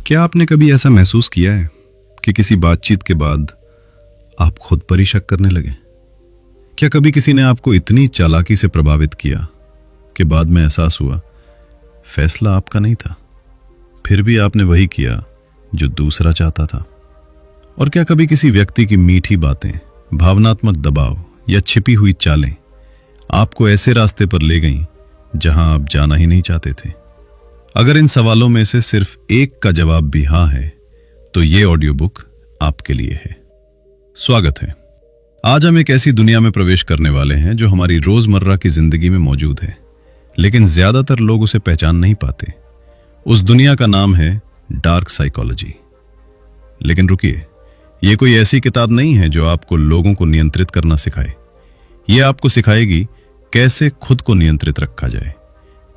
क्या आपने कभी ऐसा महसूस किया है कि किसी बातचीत के बाद आप खुद पर ही शक करने लगे? क्या कभी किसी ने आपको इतनी चालाकी से प्रभावित किया कि बाद में एहसास हुआ फैसला आपका नहीं था, फिर भी आपने वही किया जो दूसरा चाहता था? और क्या कभी किसी व्यक्ति की मीठी बातें, भावनात्मक दबाव या छिपी हुई चालें आपको ऐसे रास्ते पर ले गईं जहां आप जाना ही नहीं चाहते थे? अगर इन सवालों में से सिर्फ एक का जवाब भी हाँ है, तो ये ऑडियो बुक आपके लिए है। स्वागत है। आज हम एक ऐसी दुनिया में प्रवेश करने वाले हैं जो हमारी रोजमर्रा की जिंदगी में मौजूद है, लेकिन ज्यादातर लोग उसे पहचान नहीं पाते। उस दुनिया का नाम है डार्क साइकोलॉजी। लेकिन रुकिए, यह कोई ऐसी किताब नहीं है जो आपको लोगों को नियंत्रित करना सिखाए। यह आपको सिखाएगी कैसे खुद को नियंत्रित रखा जाए,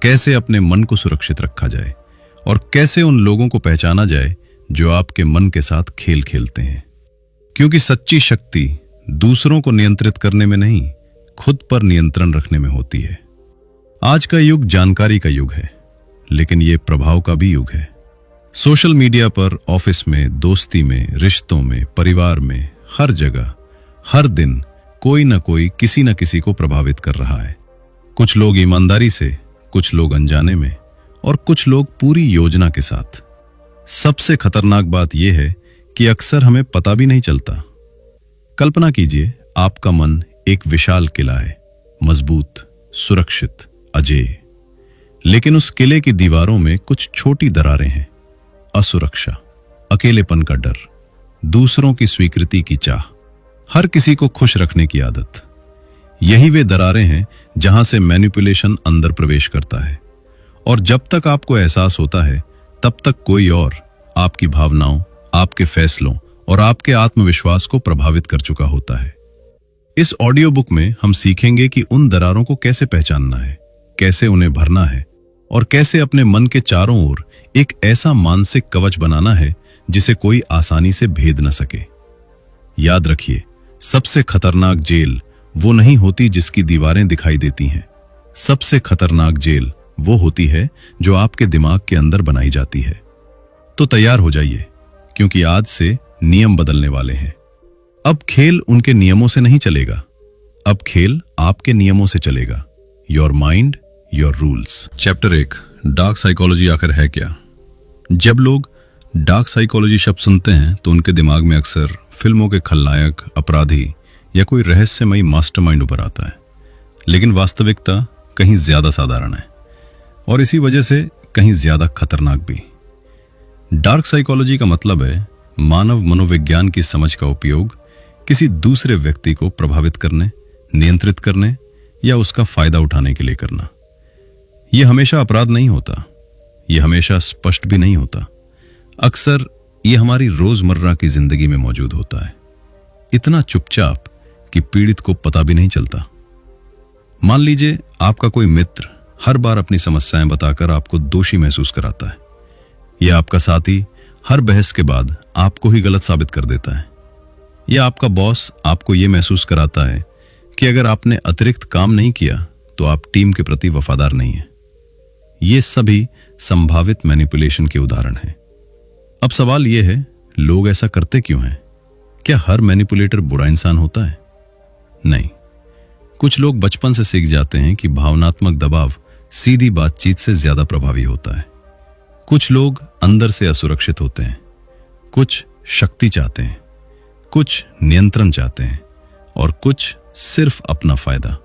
कैसे अपने मन को सुरक्षित रखा जाए और कैसे उन लोगों को पहचाना जाए जो आपके मन के साथ खेल खेलते हैं। क्योंकि सच्ची शक्ति दूसरों को नियंत्रित करने में नहीं, खुद पर नियंत्रण रखने में होती है। आज का युग जानकारी का युग है, लेकिन यह प्रभाव का भी युग है। सोशल मीडिया पर, ऑफिस में, दोस्ती में, रिश्तों में, परिवार में, हर जगह, हर दिन कोई ना कोई किसी न किसी को प्रभावित कर रहा है। कुछ लोग ईमानदारी से, कुछ लोग अनजाने में और कुछ लोग पूरी योजना के साथ। सबसे खतरनाक बात यह है कि अक्सर हमें पता भी नहीं चलता। कल्पना कीजिए, आपका मन एक विशाल किला है, मजबूत, सुरक्षित, अजेय। लेकिन उस किले की दीवारों में कुछ छोटी दरारें हैं। असुरक्षा, अकेलेपन का डर, दूसरों की स्वीकृति की चाह, हर किसी को खुश रखने की आदत। यही वे दरारें हैं जहां से मैनिपुलेशन अंदर प्रवेश करता है। और जब तक आपको एहसास होता है, तब तक कोई और आपकी भावनाओं, आपके फैसलों और आपके आत्मविश्वास को प्रभावित कर चुका होता है। इस ऑडियो बुक में हम सीखेंगे कि उन दरारों को कैसे पहचानना है, कैसे उन्हें भरना है और कैसे अपने मन के चारों ओर एक ऐसा मानसिक कवच बनाना है जिसे कोई आसानी से भेद न सके। याद रखिए, सबसे खतरनाक जेल वो नहीं होती जिसकी दीवारें दिखाई देती हैं। सबसे खतरनाक जेल वो होती है जो आपके दिमाग के अंदर बनाई जाती है। तो तैयार हो जाइए, क्योंकि आज से नियम बदलने वाले हैं। अब खेल उनके नियमों से नहीं चलेगा, अब खेल आपके नियमों से चलेगा। Your mind, your rules. Chapter 1, dark psychology आखिर है क्या? जब लोग डार्क साइकोलॉजी शब्द सुनते हैं तो उनके दिमाग में अक्सर फिल्मों के खलनायक, अपराधी या कोई रहस्यमयी मास्टरमाइंड उभर आता है। लेकिन वास्तविकता कहीं ज्यादा साधारण है और इसी वजह से कहीं ज्यादा खतरनाक भी। डार्क साइकोलॉजी का मतलब है मानव मनोविज्ञान की समझ का उपयोग किसी दूसरे व्यक्ति को प्रभावित करने, नियंत्रित करने या उसका फायदा उठाने के लिए करना। यह हमेशा अपराध नहीं होता, यह हमेशा स्पष्ट भी नहीं होता। अक्सर यह हमारी रोजमर्रा की जिंदगी में मौजूद होता है, इतना चुपचाप कि पीड़ित को पता भी नहीं चलता। मान लीजिए, आपका कोई मित्र हर बार अपनी समस्याएं बताकर आपको दोषी महसूस कराता है, या आपका साथी हर बहस के बाद आपको ही गलत साबित कर देता है, या आपका बॉस आपको यह महसूस कराता है कि अगर आपने अतिरिक्त काम नहीं किया तो आप टीम के प्रति वफादार नहीं हैं। ये सभी संभावित मैनिपुलेशन के उदाहरण हैं। अब सवाल यह है, लोग ऐसा करते क्यों हैं? क्या हर मैनिपुलेटर बुरा इंसान होता है? नहीं। कुछ लोग बचपन से सीख जाते हैं कि भावनात्मक दबाव सीधी बातचीत से ज्यादा प्रभावी होता है। कुछ लोग अंदर से असुरक्षित होते हैं, कुछ शक्ति चाहते हैं, कुछ नियंत्रण चाहते हैं और कुछ सिर्फ अपना फायदा।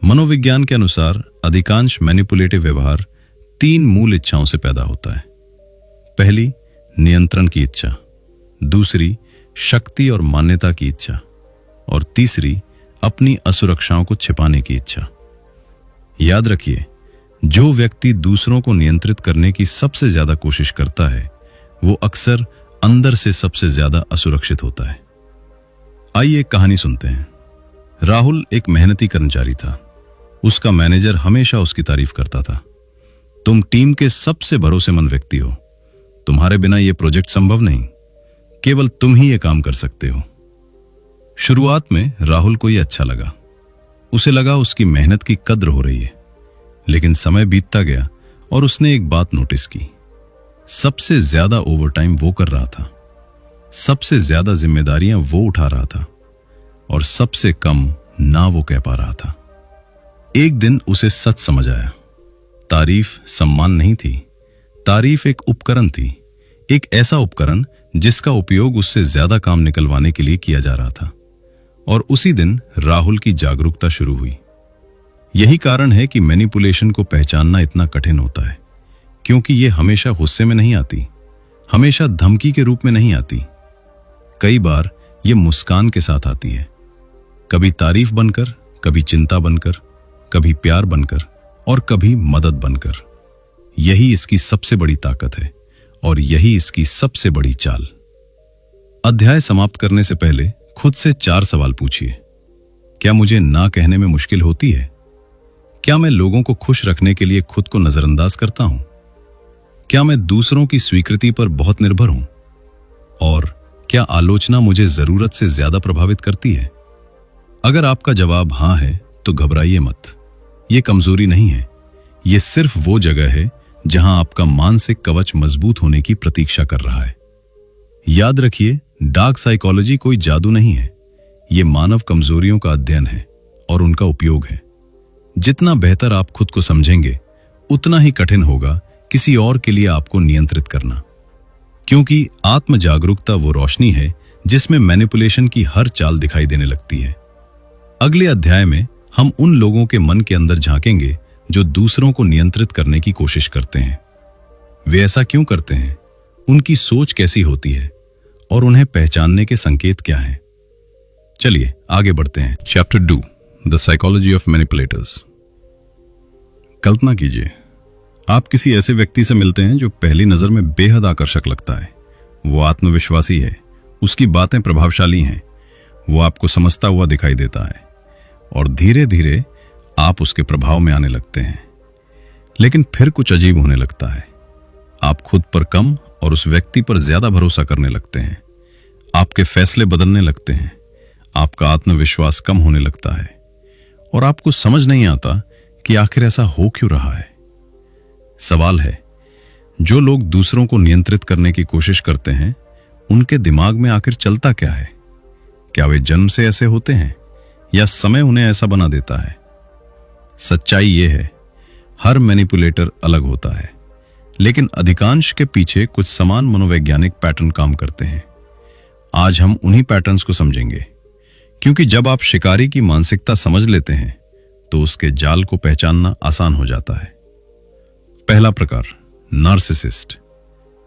मनोविज्ञान के अनुसार अधिकांश मैनिपुलेटिव व्यवहार 3 मूल इच्छाओं से पैदा होता है। पहली, नियंत्रण की इच्छा, दूसरी, शक्ति और मान्यता की इच्छा और तीसरी, अपनी असुरक्षाओं को छिपाने की इच्छा। याद रखिए, जो व्यक्ति दूसरों को नियंत्रित करने की सबसे ज्यादा कोशिश करता है, वो अक्सर अंदर से सबसे ज्यादा असुरक्षित होता है। आइए एक कहानी सुनते हैं। राहुल एक मेहनती कर्मचारी था। उसका मैनेजर हमेशा उसकी तारीफ करता था। तुम टीम के सबसे भरोसेमंद व्यक्ति हो, तुम्हारे बिना यह प्रोजेक्ट संभव नहीं, केवल तुम ही यह काम कर सकते हो। शुरुआत में राहुल को यह अच्छा लगा, उसे लगा उसकी मेहनत की कद्र हो रही है। लेकिन समय बीतता गया और उसने एक बात नोटिस की, सबसे ज्यादा ओवरटाइम वो कर रहा था, सबसे ज्यादा जिम्मेदारियां वो उठा रहा था और सबसे कम ना वो कह पा रहा था। एक दिन उसे सच समझ आया, तारीफ सम्मान नहीं थी, तारीफ एक उपकरण थी, एक ऐसा उपकरण जिसका उपयोग उससे ज्यादा काम निकलवाने के लिए किया जा रहा था। और उसी दिन राहुल की जागरूकता शुरू हुई। यही कारण है कि मैनिपुलेशन को पहचानना इतना कठिन होता है, क्योंकि ये हमेशा गुस्से में नहीं आती, हमेशा धमकी के रूप में नहीं आती। कई बार ये मुस्कान के साथ आती है, कभी तारीफ बनकर, कभी चिंता बनकर, कभी प्यार बनकर और कभी मदद बनकर। यही इसकी सबसे बड़ी ताकत है और यही इसकी सबसे बड़ी चाल। अध्याय समाप्त करने से पहले खुद से 4 सवाल पूछिए। क्या मुझे ना कहने में मुश्किल होती है? क्या मैं लोगों को खुश रखने के लिए खुद को नजरअंदाज करता हूं? क्या मैं दूसरों की स्वीकृति पर बहुत निर्भर हूं? और क्या आलोचना मुझे जरूरत से ज्यादा प्रभावित करती है? अगर आपका जवाब हां है तो घबराइए मत। यह कमजोरी नहीं है, यह सिर्फ वो जगह है जहां आपका मानसिक कवच मजबूत होने की प्रतीक्षा कर रहा है। याद रखिए, डार्क साइकोलॉजी कोई जादू नहीं है, यह मानव कमजोरियों का अध्ययन है और उनका उपयोग है। जितना बेहतर आप खुद को समझेंगे, उतना ही कठिन होगा किसी और के लिए आपको नियंत्रित करना, क्योंकि आत्म जागरूकता वो रोशनी है जिसमें मैनिपुलेशन की हर चाल दिखाई देने लगती है। अगले अध्याय में हम उन लोगों के मन के अंदर झांकेंगे जो दूसरों को नियंत्रित करने की कोशिश करते हैं। वे ऐसा क्यों करते हैं, उनकी सोच कैसी होती है और उन्हें पहचानने के संकेत क्या हैं। चलिए आगे बढ़ते हैं। Chapter 2, the psychology of manipulators. कल्पना कीजिए, आप किसी ऐसे व्यक्ति से मिलते हैं जो पहली नजर में बेहद आकर्षक लगता है। वो आत्मविश्वासी है, उसकी बातें प्रभावशाली हैं, वो आपको समझता हुआ दिखाई देता है और धीरे धीरे आप उसके प्रभाव में आने लगते हैं। लेकिन फिर कुछ अजीब होने लगता है। आप खुद पर कम और उस व्यक्ति पर ज्यादा भरोसा करने लगते हैं। आपके फैसले बदलने लगते हैं, आपका आत्मविश्वास कम होने लगता है और आपको समझ नहीं आता कि आखिर ऐसा हो क्यों रहा है। सवाल है, जो लोग दूसरों को नियंत्रित करने की कोशिश करते हैं, उनके दिमाग में आखिर चलता क्या है? क्या वे जन्म से ऐसे होते हैं या समय उन्हें ऐसा बना देता है? सच्चाई यह है, हर मैनिपुलेटर अलग होता है, लेकिन अधिकांश के पीछे कुछ समान मनोवैज्ञानिक पैटर्न काम करते हैं। आज हम उन्हीं पैटर्न्स को समझेंगे, क्योंकि जब आप शिकारी की मानसिकता समझ लेते हैं तो उसके जाल को पहचानना आसान हो जाता है। पहला प्रकार, नार्सिसिस्ट।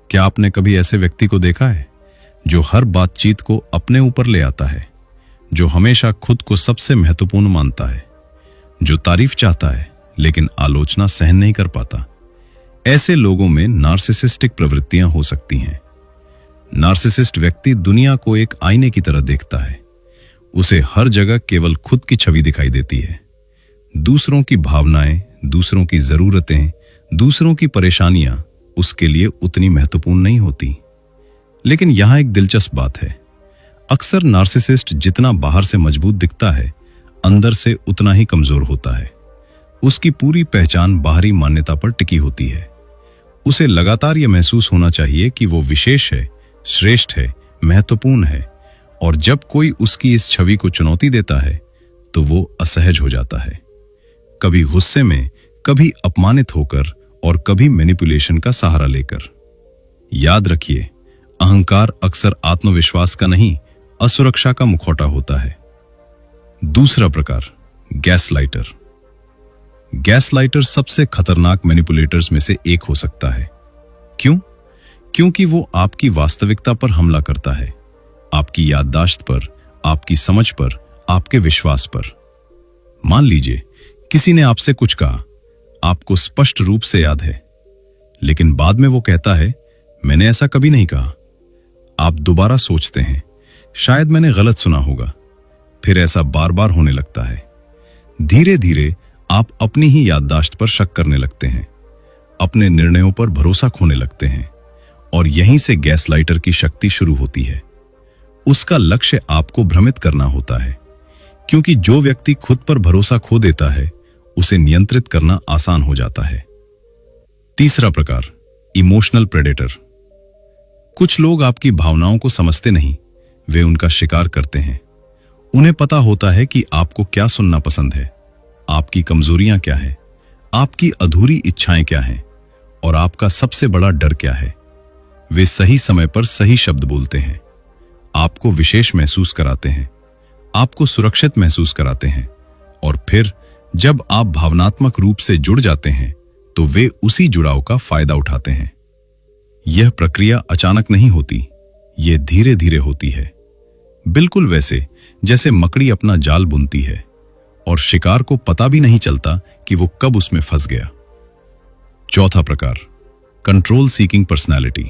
क्या आपने कभी ऐसे व्यक्ति को देखा है जो हर बातचीत को अपने ऊपर ले आता है, जो हमेशा खुद को सबसे महत्वपूर्ण मानता है, जो तारीफ चाहता है लेकिन आलोचना सहन नहीं कर पाता? ऐसे लोगों में नार्सिसिस्टिक प्रवृत्तियां हो सकती हैं। नार्सिसिस्ट व्यक्ति दुनिया को एक आईने की तरह देखता है। उसे हर जगह केवल खुद की छवि दिखाई देती है। दूसरों की भावनाएं, दूसरों की जरूरतें, दूसरों की परेशानियां उसके लिए उतनी महत्वपूर्ण नहीं होती। लेकिन यहां एक दिलचस्प बात है, अक्सर नार्सिसिस्ट जितना बाहर से मजबूत दिखता है, अंदर से उतना ही कमजोर होता है। उसकी पूरी पहचान बाहरी मान्यता पर टिकी होती है। उसे लगातार यह महसूस होना चाहिए कि वो विशेष है, श्रेष्ठ है, महत्वपूर्ण है, और जब कोई उसकी इस छवि को चुनौती देता है तो वो असहज हो जाता है, कभी गुस्से में, कभी अपमानित होकर और कभी मैनिपुलेशन का सहारा लेकर। याद रखिए, अहंकार अक्सर आत्मविश्वास का नहीं, असुरक्षा का मुखौटा होता है। दूसरा प्रकार, गैसलाइटर। गैसलाइटर सबसे खतरनाक मैनिपुलेटर्स में से एक हो सकता है। क्यों? क्योंकि वो आपकी वास्तविकता पर हमला करता है, आपकी याददाश्त पर, आपकी समझ पर, आपके विश्वास पर। मान लीजिए किसी ने आपसे कुछ कहा, आपको स्पष्ट रूप से याद है, लेकिन बाद में वो कहता है, मैंने ऐसा कभी नहीं कहा। आप दोबारा सोचते हैं, शायद मैंने गलत सुना होगा। फिर ऐसा बार बार होने लगता है। धीरे धीरे आप अपनी ही याददाश्त पर शक करने लगते हैं, अपने निर्णयों पर भरोसा खोने लगते हैं, और यहीं से गैसलाइटर की शक्ति शुरू होती है। उसका लक्ष्य आपको भ्रमित करना होता है, क्योंकि जो व्यक्ति खुद पर भरोसा खो देता है, उसे नियंत्रित करना आसान हो जाता है। तीसरा प्रकार, इमोशनल प्रेडेटर। कुछ लोग आपकी भावनाओं को समझते नहीं, वे उनका शिकार करते हैं। उन्हें पता होता है कि आपको क्या सुनना पसंद है, आपकी कमजोरियां क्या है, आपकी अधूरी इच्छाएं क्या हैं और आपका सबसे बड़ा डर क्या है। वे सही समय पर सही शब्द बोलते हैं, आपको विशेष महसूस कराते हैं, आपको सुरक्षित महसूस कराते हैं और फिर जब आप भावनात्मक रूप से जुड़ जाते हैं तो वे उसी जुड़ाव का फायदा उठाते हैं। यह प्रक्रिया अचानक नहीं होती, यह धीरे धीरे होती है, बिल्कुल वैसे जैसे मकड़ी अपना जाल बुनती है और शिकार को पता भी नहीं चलता कि वो कब उसमें फंस गया। चौथा प्रकार, कंट्रोल सीकिंग पर्सनैलिटी।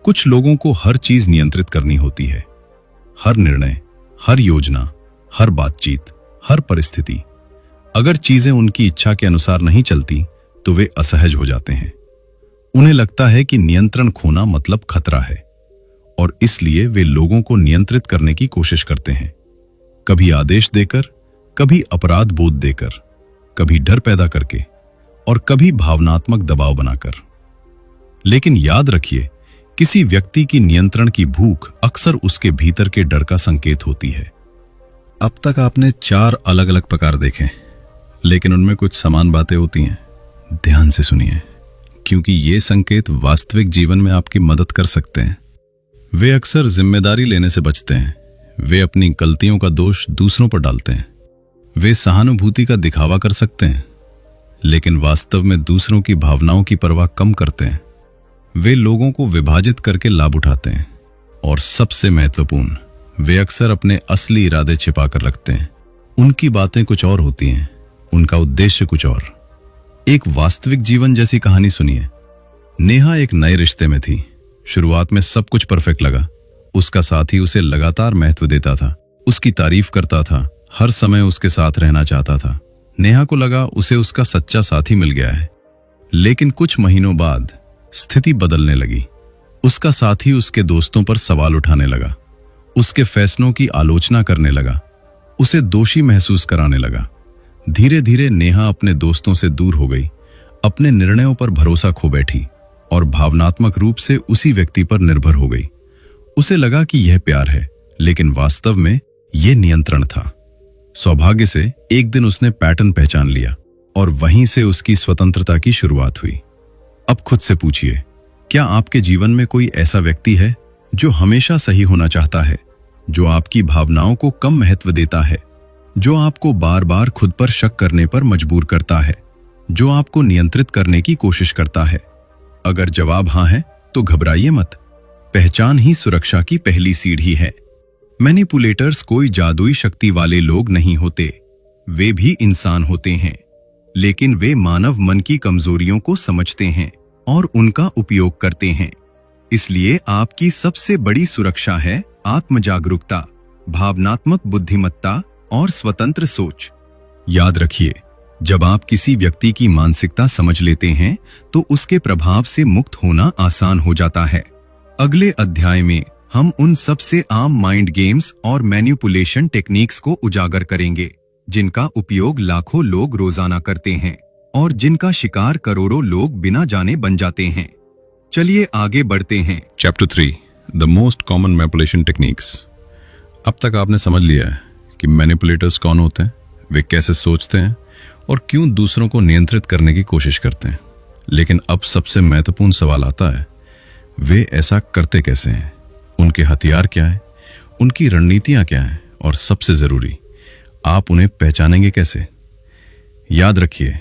कुछ लोगों को हर चीज नियंत्रित करनी होती है, हर निर्णय, हर योजना, हर बातचीत, हर परिस्थिति। अगर चीजें उनकी इच्छा के अनुसार नहीं चलती तो वे असहज हो जाते हैं। उन्हें लगता है कि नियंत्रण खोना मतलब खतरा है और इसलिए वे लोगों को नियंत्रित करने की कोशिश करते हैं, कभी आदेश देकर, कभी अपराध बोध देकर, कभी डर पैदा करके और कभी भावनात्मक दबाव बनाकर। लेकिन याद रखिए, किसी व्यक्ति की नियंत्रण की भूख अक्सर उसके भीतर के डर का संकेत होती है। अब तक आपने 4 अलग अलग प्रकार देखे, लेकिन उनमें कुछ समान बातें होती हैं। ध्यान से सुनिए, क्योंकि ये संकेत वास्तविक जीवन में आपकी मदद कर सकते हैं। वे अक्सर जिम्मेदारी लेने से बचते हैं, वे अपनी गलतियों का दोष दूसरों पर डालते हैं, वे सहानुभूति का दिखावा कर सकते हैं लेकिन वास्तव में दूसरों की भावनाओं की परवाह कम करते हैं। वे लोगों को विभाजित करके लाभ उठाते हैं और सबसे महत्वपूर्ण, वे अक्सर अपने असली इरादे छिपा कर रखते हैं। उनकी बातें कुछ और होती हैं, उनका उद्देश्य कुछ और। एक वास्तविक जीवन जैसी कहानी सुनिए। नेहा एक नए रिश्ते में थी। शुरुआत में सब कुछ परफेक्ट लगा। उसका साथी उसे लगातार महत्व देता था, उसकी तारीफ करता था, हर समय उसके साथ रहना चाहता था। नेहा को लगा उसे उसका सच्चा साथी मिल गया है। लेकिन कुछ महीनों बाद स्थिति बदलने लगी। उसका साथी उसके दोस्तों पर सवाल उठाने लगा, उसके फैसलों की आलोचना करने लगा, उसे दोषी महसूस कराने लगा। धीरे धीरे नेहा अपने दोस्तों से दूर हो गई, अपने निर्णयों पर भरोसा खो बैठी और भावनात्मक रूप से उसी व्यक्ति पर निर्भर हो गई। उसे लगा कि यह प्यार है, लेकिन वास्तव में यह नियंत्रण था। सौभाग्य से एक दिन उसने पैटर्न पहचान लिया और वहीं से उसकी स्वतंत्रता की शुरुआत हुई। अब खुद से पूछिए, क्या आपके जीवन में कोई ऐसा व्यक्ति है जो हमेशा सही होना चाहता है, जो आपकी भावनाओं को कम महत्व देता है, जो आपको बार बार खुद पर शक करने पर मजबूर करता है, जो आपको नियंत्रित करने की कोशिश करता है? अगर जवाब हाँ है तो घबराइए मत। पहचान ही सुरक्षा की पहली सीढ़ी है। मैनिपुलेटर्स कोई जादुई शक्ति वाले लोग नहीं होते, वे भी इंसान होते हैं, लेकिन वे मानव मन की कमजोरियों को समझते हैं और उनका उपयोग करते हैं। इसलिए आपकी सबसे बड़ी सुरक्षा है आत्मजागरूकता, भावनात्मक बुद्धिमत्ता और स्वतंत्र सोच। याद रखिए, जब आप किसी व्यक्ति की मानसिकता समझ लेते हैं तो उसके प्रभाव से मुक्त होना आसान हो जाता है। अगले अध्याय में हम उन सबसे आम माइंड गेम्स और मैनिपुलेशन टेक्निक्स को उजागर करेंगे जिनका उपयोग लाखों लोग रोजाना करते हैं और जिनका शिकार करोड़ों लोग बिना जाने बन जाते हैं। चलिए आगे बढ़ते हैं। Chapter 3, the most common manipulation techniques. अब तक आपने समझ लिया है कि मैनिपुलेटर्स कौन होते हैं, वे कैसे सोचते हैं और क्यों दूसरों को नियंत्रित करने की कोशिश करते हैं। लेकिन अब सबसे महत्वपूर्ण सवाल आता है, वे ऐसा करते कैसे हैं, उनके हथियार क्या हैं, उनकी रणनीतियां क्या हैं और सबसे जरूरी, आप उन्हें पहचानेंगे कैसे? याद रखिए,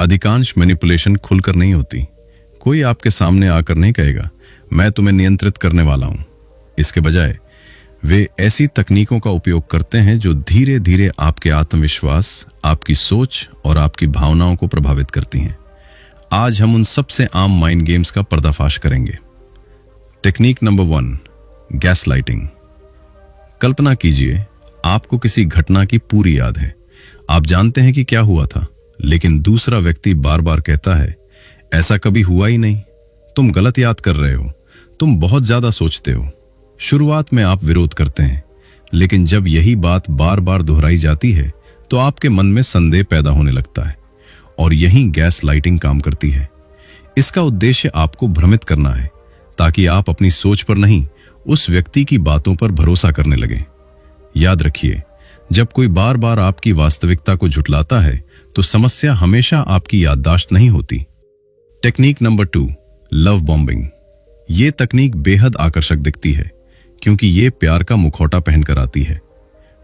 अधिकांश मैनिपुलेशन खुलकर नहीं होती। कोई आपके सामने आकर नहीं कहेगा, मैं तुम्हें नियंत्रित करने वाला हूं। इसके बजाय वे ऐसी तकनीकों का उपयोग करते हैं जो धीरे धीरे आपके आत्मविश्वास, आपकी सोच और आपकी भावनाओं को प्रभावित करती हैं। आज हम उन सबसे आम माइंड गेम्स का पर्दाफाश करेंगे। Technique number 1, gaslighting. कल्पना कीजिए, आपको किसी घटना की पूरी याद है। आप जानते हैं कि क्या हुआ था, लेकिन दूसरा व्यक्ति बार बार कहता है, ऐसा कभी हुआ ही नहीं, तुम गलत याद कर रहे हो, तुम बहुत ज्यादा सोचते हो। शुरुआत में आप विरोध करते हैं, लेकिन जब यही बात बार बार दोहराई जाती है तो आपके मन में संदेह पैदा होने लगता है और यहीं गैस लाइटिंग काम करती है। इसका उद्देश्य आपको भ्रमित करना है ताकि आप अपनी सोच पर नहीं, उस व्यक्ति की बातों पर भरोसा करने लगें। याद रखिए, जब कोई बार बार आपकी वास्तविकता को झुठलाता है तो समस्या हमेशा आपकी याददाश्त नहीं होती। Technique number 2, love bombing. ये तकनीक बेहद आकर्षक दिखती है क्योंकि ये प्यार का मुखौटा पहनकर आती है।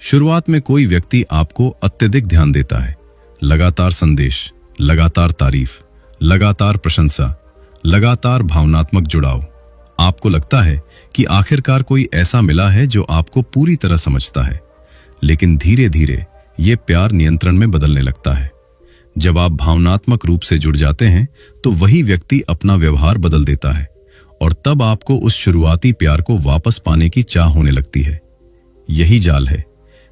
शुरुआत में कोई व्यक्ति आपको अत्यधिक ध्यान देता है, लगातार संदेश, लगातार तारीफ, लगातार प्रशंसा, लगातार भावनात्मक जुड़ाव। आपको लगता है कि आखिरकार कोई ऐसा मिला है जो आपको पूरी तरह समझता है, लेकिन धीरे धीरे ये प्यार नियंत्रण में बदलने लगता है। जब आप भावनात्मक रूप से जुड़ जाते हैं तो वही व्यक्ति अपना व्यवहार बदल देता है और तब आपको उस शुरुआती प्यार को वापस पाने की चाह होने लगती है। यही जाल है,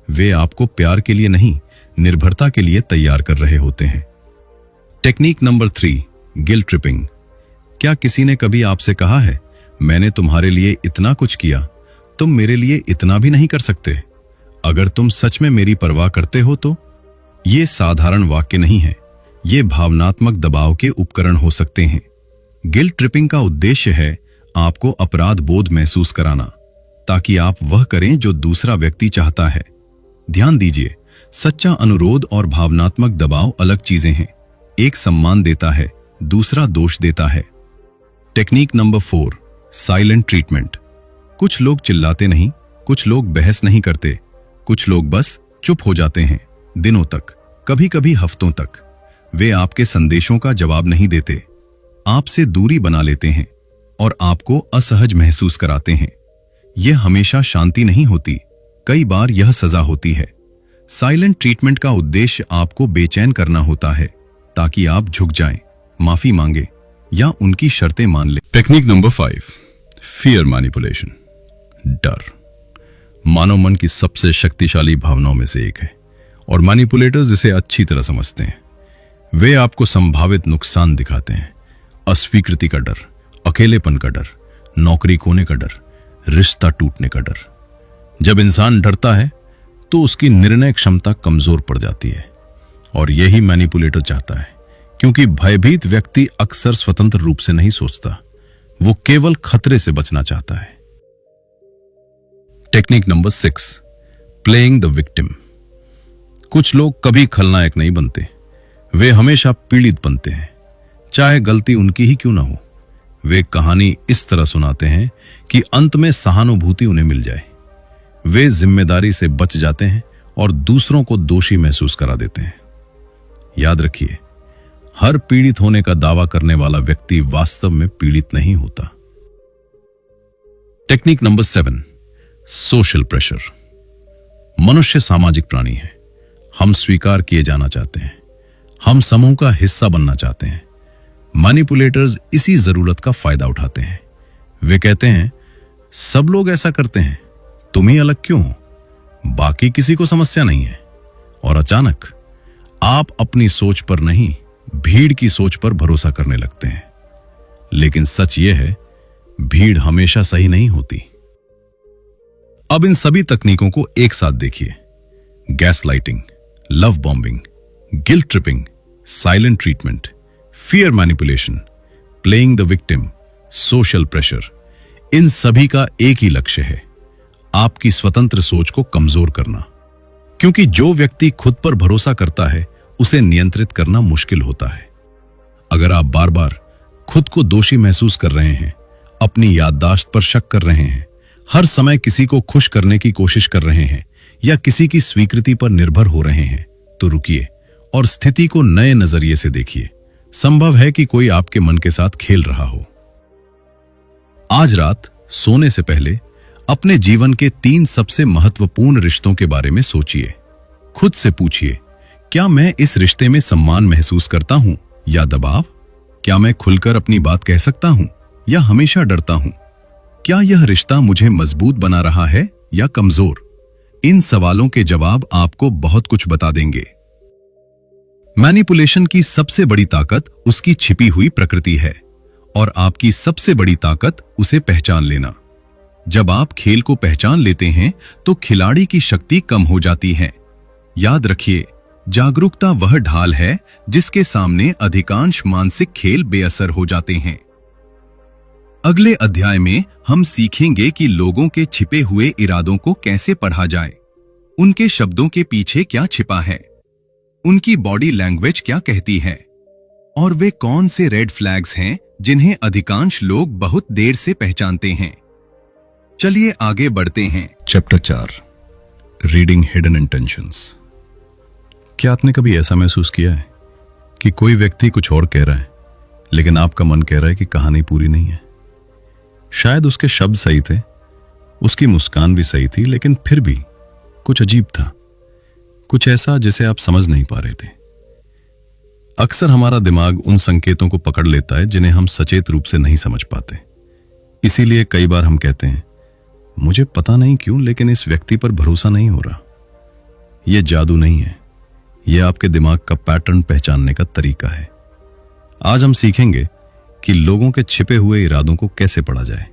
वे आपको प्यार के लिए नहीं, निर्भरता के लिए तैयार कर रहे होते हैं। Technique number 3, guilt tripping. क्या किसी ने कभी आपसे कहा है, मैंने तुम्हारे लिए इतना कुछ किया, तुम मेरे लिए इतना भी नहीं कर सकते? अगर तुम सच में मेरी परवाह करते हो तो? ये साधारण वाक्य नहीं है, ये भावनात्मक दबाव के उपकरण हो सकते हैं। गिल्ट ट्रिपिंग का उद्देश्य है आपको अपराध बोध महसूस कराना ताकि आप वह करें जो दूसरा व्यक्ति चाहता है। ध्यान दीजिए, सच्चा अनुरोध और भावनात्मक दबाव अलग चीजें हैं। एक सम्मान देता है, दूसरा दोष देता है। Technique number 4, silent treatment. कुछ लोग चिल्लाते नहीं, कुछ लोग बहस नहीं करते, कुछ लोग बस चुप हो जाते हैं दिनों तक, कभी कभी हफ्तों तक। वे आपके संदेशों का जवाब नहीं देते, आपसे दूरी बना लेते हैं और आपको असहज महसूस कराते हैं। यह हमेशा शांति नहीं होती, कई बार यह सजा होती है। साइलेंट ट्रीटमेंट का उद्देश्य आपको बेचैन करना होता है ताकि आप झुक जाएं, माफी मांगे या उनकी शर्तें मान लें। Technique number 5, fear manipulation. डर मानव मन की सबसे शक्तिशाली भावनाओं में से एक है और मैनिपुलेटर्स इसे अच्छी तरह समझते हैं। वे आपको संभावित नुकसान दिखाते हैं, अस्वीकृति का डर, अकेलेपन का डर, नौकरी खोने का डर, रिश्ता टूटने का डर। जब इंसान डरता है तो उसकी निर्णय क्षमता कमजोर पड़ जाती है और यही मैनिपुलेटर चाहता है, क्योंकि भयभीत व्यक्ति अक्सर स्वतंत्र रूप से नहीं सोचता, वो केवल खतरे से बचना चाहता है। Technique number 6, playing the victim. कुछ लोग कभी खलनायक नहीं बनते, वे हमेशा पीड़ित बनते हैं, चाहे गलती उनकी ही क्यों ना हो। वे कहानी इस तरह सुनाते हैं कि अंत में सहानुभूति उन्हें मिल जाए। वे जिम्मेदारी से बच जाते हैं और दूसरों को दोषी महसूस करा देते हैं। याद रखिए, हर पीड़ित होने का दावा करने वाला व्यक्ति वास्तव में पीड़ित नहीं होता। Technique number 7, social pressure. मनुष्य सामाजिक प्राणी है, हम स्वीकार किए जाना चाहते हैं, हम समूह का हिस्सा बनना चाहते हैं। मैनिपुलेटर्स इसी जरूरत का फायदा उठाते हैं। वे कहते हैं, सब लोग ऐसा करते हैं, तुम ही अलग क्यों हो, बाकी किसी को समस्या नहीं है। और अचानक आप अपनी सोच पर नहीं, भीड़ की सोच पर भरोसा करने लगते हैं। लेकिन सच यह है, भीड़ हमेशा सही नहीं होती। अब इन सभी तकनीकों को एक साथ देखिए। Gaslighting, love bombing, guilt tripping, silent treatment, fear manipulation, playing the victim, social pressure. इन सभी का एक ही लक्ष्य है, आपकी स्वतंत्र सोच को कमजोर करना। क्योंकि जो व्यक्ति खुद पर भरोसा करता है, उसे नियंत्रित करना मुश्किल होता है। अगर आप बार बार खुद को दोषी महसूस कर रहे हैं, अपनी याददाश्त पर शक कर रहे हैं, हर समय किसी को खुश करने की कोशिश कर रहे हैं या किसी की स्वीकृति पर निर्भर हो रहे हैं, तो रुकिए और स्थिति को नए नजरिए से देखिए। संभव है कि कोई आपके मन के साथ खेल रहा हो। आज रात सोने से पहले अपने जीवन के 3 सबसे महत्वपूर्ण रिश्तों के बारे में सोचिए। खुद से पूछिए, क्या मैं इस रिश्ते में सम्मान महसूस करता हूं या दबाव? क्या मैं खुलकर अपनी बात कह सकता हूं या हमेशा डरता हूं? क्या यह रिश्ता मुझे मजबूत बना रहा है या कमजोर? इन सवालों के जवाब आपको बहुत कुछ बता देंगे। मैनिपुलेशन की सबसे बड़ी ताकत उसकी छिपी हुई प्रकृति है और आपकी सबसे बड़ी ताकत उसे पहचान लेना। जब आप खेल को पहचान लेते हैं तो खिलाड़ी की शक्ति कम हो जाती है। याद रखिए, जागरूकता वह ढाल है जिसके सामने अधिकांश मानसिक खेल बेअसर हो जाते हैं। अगले अध्याय में हम सीखेंगे कि लोगों के छिपे हुए इरादों को कैसे पढ़ा जाए, उनके शब्दों के पीछे क्या छिपा है, उनकी बॉडी लैंग्वेज क्या कहती है, और वे कौन से रेड फ्लैग्स हैं जिन्हें अधिकांश लोग बहुत देर से पहचानते हैं। चलिए आगे बढ़ते हैं। Chapter 4, reading hidden intentions. क्या आपने कभी ऐसा महसूस किया है कि कोई व्यक्ति कुछ और कह रहा है लेकिन आपका मन कह रहा है कि कहानी पूरी नहीं है? शायद उसके शब्द सही थे, उसकी मुस्कान भी सही थी, लेकिन फिर भी कुछ अजीब था, कुछ ऐसा जिसे आप समझ नहीं पा रहे थे। अक्सर हमारा दिमाग उन संकेतों को पकड़ लेता है जिन्हें हम सचेत रूप से नहीं समझ पाते। इसीलिए कई बार हम कहते हैं, मुझे पता नहीं क्यों लेकिन इस व्यक्ति पर भरोसा नहीं हो रहा। यह जादू नहीं है, यह आपके दिमाग का पैटर्न पहचानने का तरीका है। आज हम सीखेंगे कि लोगों के छिपे हुए इरादों को कैसे पढ़ा जाए,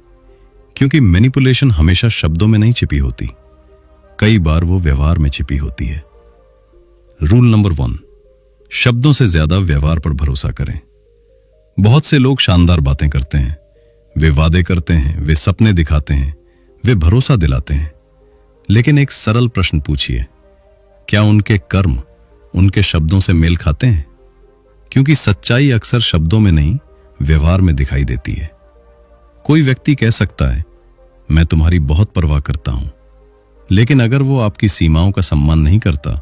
क्योंकि मैनिपुलेशन हमेशा शब्दों में नहीं छिपी होती, कई बार वो व्यवहार में छिपी होती है। रूल नंबर 1, शब्दों से ज्यादा व्यवहार पर भरोसा करें। बहुत से लोग शानदार बातें करते हैं, वे वादे करते हैं, वे सपने दिखाते हैं, वे भरोसा दिलाते हैं, लेकिन एक सरल प्रश्न पूछिए, क्या उनके कर्म उनके शब्दों से मेल खाते हैं? क्योंकि सच्चाई अक्सर शब्दों में नहीं, व्यवहार में दिखाई देती है। कोई व्यक्ति कह सकता है, मैं तुम्हारी बहुत परवाह करता हूं, लेकिन अगर वो आपकी सीमाओं का सम्मान नहीं करता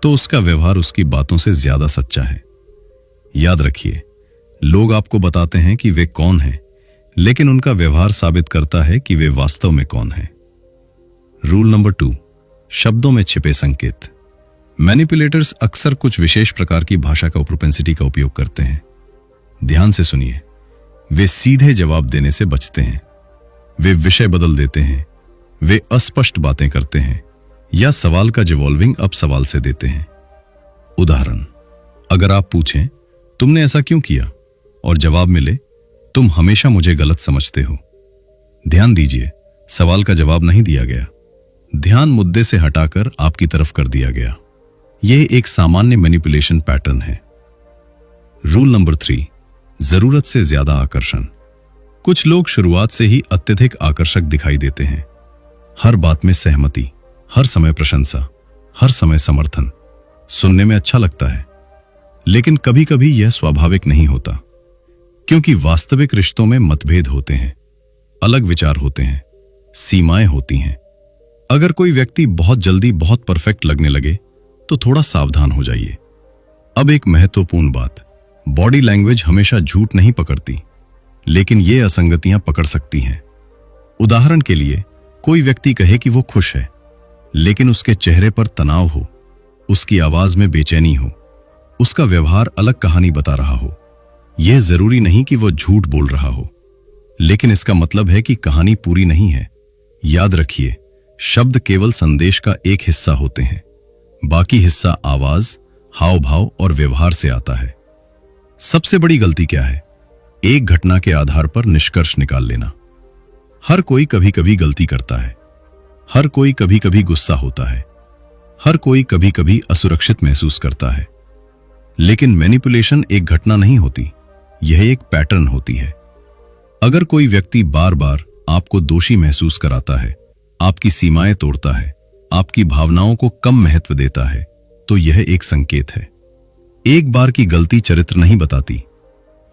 तो उसका व्यवहार उसकी बातों से ज्यादा सच्चा है। याद रखिए, लोग आपको बताते हैं कि वे कौन हैं, लेकिन उनका व्यवहार साबित करता है कि वे वास्तव में कौन हैं। रूल नंबर 2, शब्दों में छिपे संकेत। मैनिपुलेटर्स अक्सर कुछ विशेष प्रकार की भाषा का प्रोपेंसिटी का उपयोग करते हैं। ध्यान से सुनिए, वे सीधे जवाब देने से बचते हैं, वे विषय बदल देते हैं, वे अस्पष्ट बातें करते हैं या सवाल का रिवॉल्विंग अब सवाल से देते हैं। उदाहरण, अगर आप पूछें, तुमने ऐसा क्यों किया, और जवाब मिले, तुम हमेशा मुझे गलत समझते हो। ध्यान दीजिए, सवाल का जवाब नहीं दिया गया, ध्यान मुद्दे से हटाकर आपकी तरफ कर दिया गया। यह एक सामान्य मैनिपुलेशन पैटर्न है। रूल नंबर 3, जरूरत से ज्यादा आकर्षण। कुछ लोग शुरुआत से ही अत्यधिक आकर्षक दिखाई देते हैं। हर बात में सहमति, हर समय प्रशंसा, हर समय समर्थन। सुनने में अच्छा लगता है, लेकिन कभी कभी यह स्वाभाविक नहीं होता, क्योंकि वास्तविक रिश्तों में मतभेद होते हैं, अलग विचार होते हैं, सीमाएं होती हैं। अगर कोई व्यक्ति बहुत जल्दी बहुत परफेक्ट लगने लगे तो थोड़ा सावधान हो जाइए। अब एक महत्वपूर्ण बात, बॉडी लैंग्वेज हमेशा झूठ नहीं पकड़ती, लेकिन ये असंगतियां पकड़ सकती हैं। उदाहरण के लिए, कोई व्यक्ति कहे कि वो खुश है, लेकिन उसके चेहरे पर तनाव हो, उसकी आवाज में बेचैनी हो, उसका व्यवहार अलग कहानी बता रहा हो। यह जरूरी नहीं कि वो झूठ बोल रहा हो, लेकिन इसका मतलब है कि कहानी पूरी नहीं है। याद रखिए, शब्द केवल संदेश का एक हिस्सा होते हैं, बाकी हिस्सा आवाज, हाव भाव और व्यवहार से आता है। सबसे बड़ी गलती क्या है? एक घटना के आधार पर निष्कर्ष निकाल लेना। हर कोई कभी कभी गलती करता है, हर कोई कभी कभी गुस्सा होता है, हर कोई कभी कभी असुरक्षित महसूस करता है, लेकिन मैनिपुलेशन एक घटना नहीं होती, यह एक पैटर्न होती है। अगर कोई व्यक्ति बार बार आपको दोषी महसूस कराता है, आपकी सीमाएं तोड़ता है, आपकी भावनाओं को कम महत्व देता है, तो यह एक संकेत है। एक बार की गलती चरित्र नहीं बताती,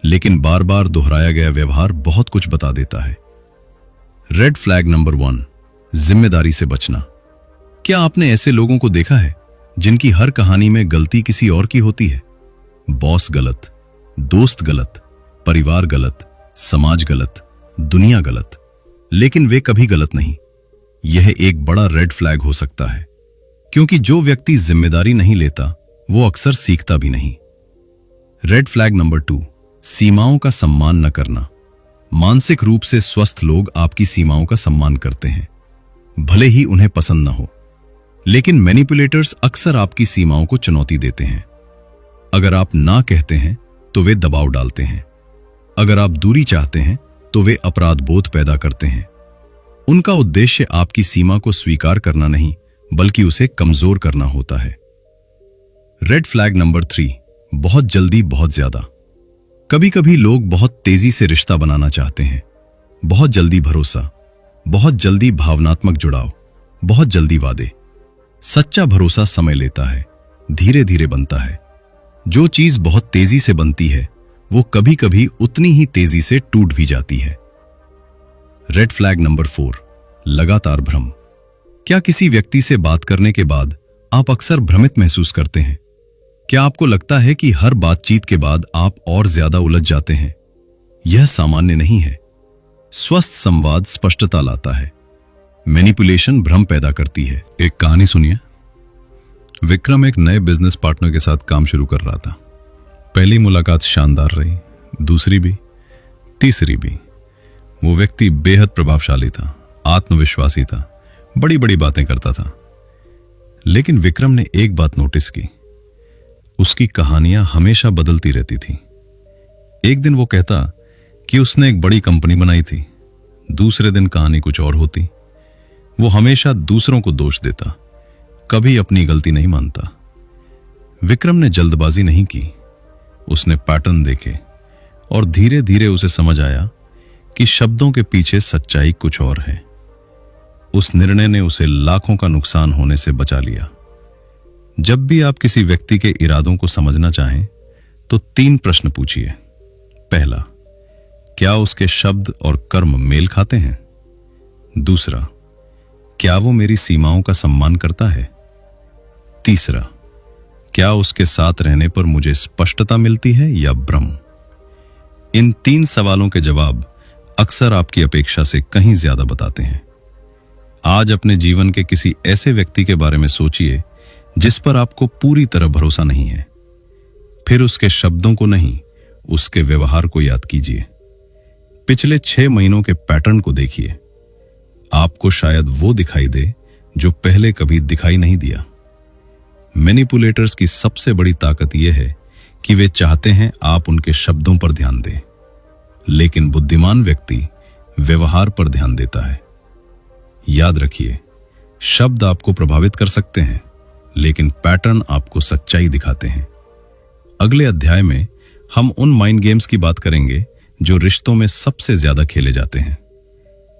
लेकिन बार बार दोहराया गया व्यवहार बहुत कुछ बता देता है। रेड फ्लैग नंबर 1, जिम्मेदारी से बचना। क्या आपने ऐसे लोगों को देखा है जिनकी हर कहानी में गलती किसी और की होती है? बॉस गलत, दोस्त गलत, परिवार गलत, समाज गलत, दुनिया गलत, लेकिन वे कभी गलत नहीं। यह एक बड़ा रेड फ्लैग हो सकता है, क्योंकि जो व्यक्ति जिम्मेदारी नहीं लेता वो अक्सर सीखता भी नहीं। रेड फ्लैग नंबर 2, सीमाओं का सम्मान न करना। मानसिक रूप से स्वस्थ लोग आपकी सीमाओं का सम्मान करते हैं, भले ही उन्हें पसंद न हो, लेकिन मैनिपुलेटर्स अक्सर आपकी सीमाओं को चुनौती देते हैं। अगर आप ना कहते हैं तो वे दबाव डालते हैं, अगर आप दूरी चाहते हैं तो वे अपराध बोध पैदा करते हैं। उनका उद्देश्य आपकी सीमा को स्वीकार करना नहीं, बल्कि उसे कमजोर करना होता है। रेड फ्लैग नंबर 3, बहुत जल्दी बहुत ज्यादा। कभी कभी लोग बहुत तेजी से रिश्ता बनाना चाहते हैं, बहुत जल्दी भरोसा, बहुत जल्दी भावनात्मक जुड़ाव, बहुत जल्दी वादे। सच्चा भरोसा समय लेता है, धीरे धीरे बनता है। जो चीज बहुत तेजी से बनती है वो कभी कभी उतनी ही तेजी से टूट भी जाती है। रेड फ्लैग नंबर 4, लगातार भ्रम। क्या किसी व्यक्ति से बात करने के बाद आप अक्सर भ्रमित महसूस करते हैं? क्या आपको लगता है कि हर बातचीत के बाद आप और ज्यादा उलझ जाते हैं? यह सामान्य नहीं है। स्वस्थ संवाद स्पष्टता लाता है, मैनिपुलेशन भ्रम पैदा करती है। एक कहानी सुनिए। विक्रम एक नए बिजनेस पार्टनर के साथ काम शुरू कर रहा था। पहली मुलाकात शानदार रही, दूसरी भी, तीसरी भी। वो व्यक्ति बेहद प्रभावशाली था, आत्मविश्वासी था, बड़ी बड़ी बातें करता था। लेकिन विक्रम ने एक बात नोटिस की, उसकी कहानियां हमेशा बदलती रहती थी। एक दिन वो कहता कि उसने एक बड़ी कंपनी बनाई थी, दूसरे दिन कहानी कुछ और होती। वो हमेशा दूसरों को दोष देता, कभी अपनी गलती नहीं मानता। विक्रम ने जल्दबाजी नहीं की, उसने पैटर्न देखे और धीरे धीरे उसे समझ आया कि शब्दों के पीछे सच्चाई कुछ और है। उस निर्णय ने उसे लाखों का नुकसान होने से बचा लिया। जब भी आप किसी व्यक्ति के इरादों को समझना चाहें तो 3 प्रश्न पूछिए। पहला, क्या उसके शब्द और कर्म मेल खाते हैं? दूसरा, क्या वो मेरी सीमाओं का सम्मान करता है? तीसरा, क्या उसके साथ रहने पर मुझे स्पष्टता मिलती है या भ्रम? इन 3 सवालों के जवाब अक्सर आपकी अपेक्षा से कहीं ज्यादा बताते हैं। आज अपने जीवन के किसी ऐसे व्यक्ति के बारे में सोचिए जिस पर आपको पूरी तरह भरोसा नहीं है। फिर उसके शब्दों को नहीं, उसके व्यवहार को याद कीजिए। पिछले 6 महीनों के पैटर्न को देखिए। आपको शायद वो दिखाई दे जो पहले कभी दिखाई नहीं दिया। मैनिपुलेटर्स की सबसे बड़ी ताकत यह है कि वे चाहते हैं आप उनके शब्दों पर ध्यान दें, लेकिन बुद्धिमान व्यक्ति व्यवहार पर ध्यान देता है। याद रखिए, शब्द आपको प्रभावित कर सकते हैं, लेकिन पैटर्न आपको सच्चाई दिखाते हैं। अगले अध्याय में हम उन माइंड गेम्स की बात करेंगे जो रिश्तों में सबसे ज्यादा खेले जाते हैं।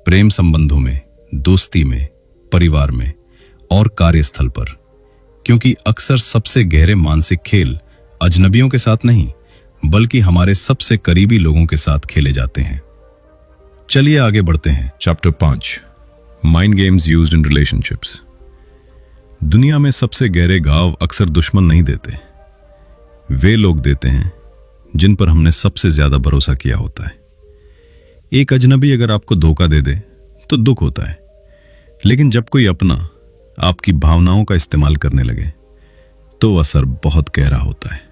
प्रेम संबंधों में, दोस्ती में, परिवार में और कार्यस्थल पर। क्योंकि अक्सर सबसे गहरे मानसिक खेल अजनबियों के साथ नहीं, बल्कि हमारे सबसे करीबी लोगों के साथ खेले जाते हैं। चलिए आगे बढ़ते हैं। Chapter 5, mind games used in relationships. दुनिया में सबसे गहरे घाव अक्सर दुश्मन नहीं देते, वे लोग देते हैं जिन पर हमने सबसे ज्यादा भरोसा किया होता है। एक अजनबी अगर आपको धोखा दे दे तो दुख होता है, लेकिन जब कोई अपना आपकी भावनाओं का इस्तेमाल करने लगे तो असर बहुत गहरा होता है।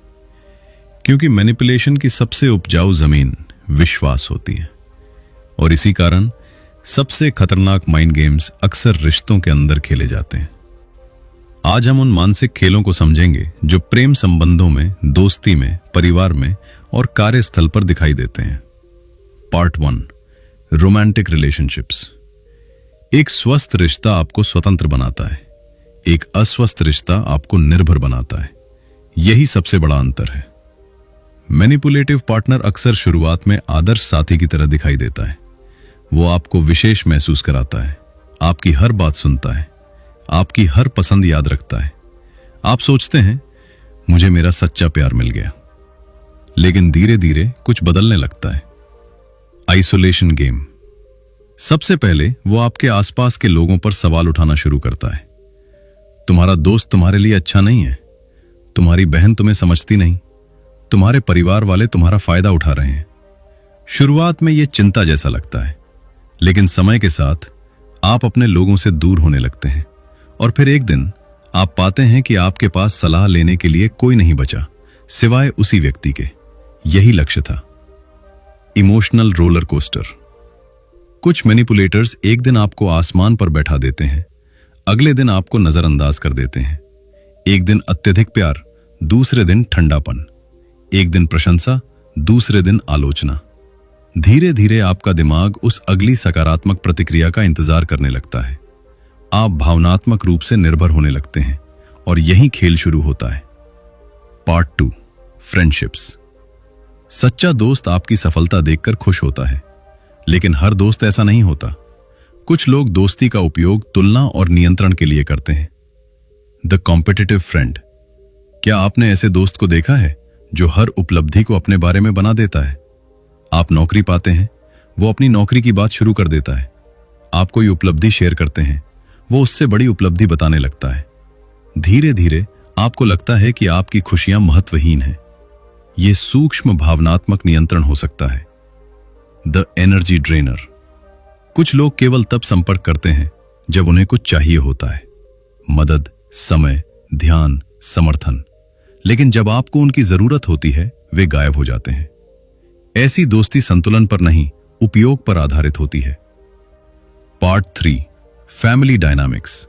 क्योंकि मैनिपुलेशन की सबसे उपजाऊ जमीन विश्वास होती है, और इसी कारण सबसे खतरनाक माइंड गेम्स अक्सर रिश्तों के अंदर खेले जाते हैं। आज हम उन मानसिक खेलों को समझेंगे जो प्रेम संबंधों में, दोस्ती में, परिवार में और कार्यस्थल पर दिखाई देते हैं। Part 1, romantic relationships. एक स्वस्थ रिश्ता आपको स्वतंत्र बनाता है, एक अस्वस्थ रिश्ता आपको निर्भर बनाता है। यही सबसे बड़ा अंतर है। मैनिपुलेटिव पार्टनर अक्सर शुरुआत में आदर्श साथी की तरह दिखाई देता है। वो आपको विशेष महसूस कराता है, आपकी हर बात सुनता है, आपकी हर पसंद याद रखता है। आप सोचते हैं मुझे मेरा सच्चा प्यार मिल गया, लेकिन धीरे धीरे कुछ बदलने लगता है। Isolation game. सबसे पहले वो आपके आसपास के लोगों पर सवाल उठाना शुरू करता है। तुम्हारा दोस्त तुम्हारे लिए अच्छा नहीं है, तुम्हारी बहन तुम्हें समझती नहीं, तुम्हारे परिवार वाले तुम्हारा फायदा उठा रहे हैं। शुरुआत में यह चिंता जैसा लगता है, लेकिन समय के साथ आप अपने लोगों से दूर होने लगते हैं, और फिर एक दिन आप पाते हैं कि आपके पास सलाह लेने के लिए कोई नहीं बचा सिवाय उसी व्यक्ति के। यही लक्ष्य था। Emotional roller coaster. कुछ मैनिपुलेटर्स एक दिन आपको आसमान पर बैठा देते हैं, अगले दिन आपको नजरअंदाज कर देते हैं। एक दिन अत्यधिक प्यार, दूसरे दिन ठंडापन। एक दिन प्रशंसा, दूसरे दिन आलोचना। धीरे धीरे आपका दिमाग उस अगली सकारात्मक प्रतिक्रिया का इंतजार करने लगता है। आप भावनात्मक रूप से निर्भर होने लगते हैं और यही खेल शुरू होता है। Part 2, friendships. सच्चा दोस्त आपकी सफलता देखकर खुश होता है, लेकिन हर दोस्त ऐसा नहीं होता। कुछ लोग दोस्ती का उपयोग तुलना और नियंत्रण के लिए करते हैं। The competitive friend. क्या आपने ऐसे दोस्त को देखा है जो हर उपलब्धि को अपने बारे में बना देता है? आप नौकरी पाते हैं, वो अपनी नौकरी की बात शुरू कर देता है। आप कोई उपलब्धि शेयर करते हैं, वो उससे बड़ी उपलब्धि बताने लगता है। धीरे धीरे आपको लगता है कि आपकी खुशियां महत्वहीन हैं। यह सूक्ष्म भावनात्मक नियंत्रण हो सकता है। The energy drainer. कुछ लोग केवल तब संपर्क करते हैं जब उन्हें कुछ चाहिए होता है, मदद, समय, ध्यान, समर्थन। लेकिन जब आपको उनकी जरूरत होती है, वे गायब हो जाते हैं। ऐसी दोस्ती संतुलन पर नहीं, उपयोग पर आधारित होती है। Part 3, family dynamics.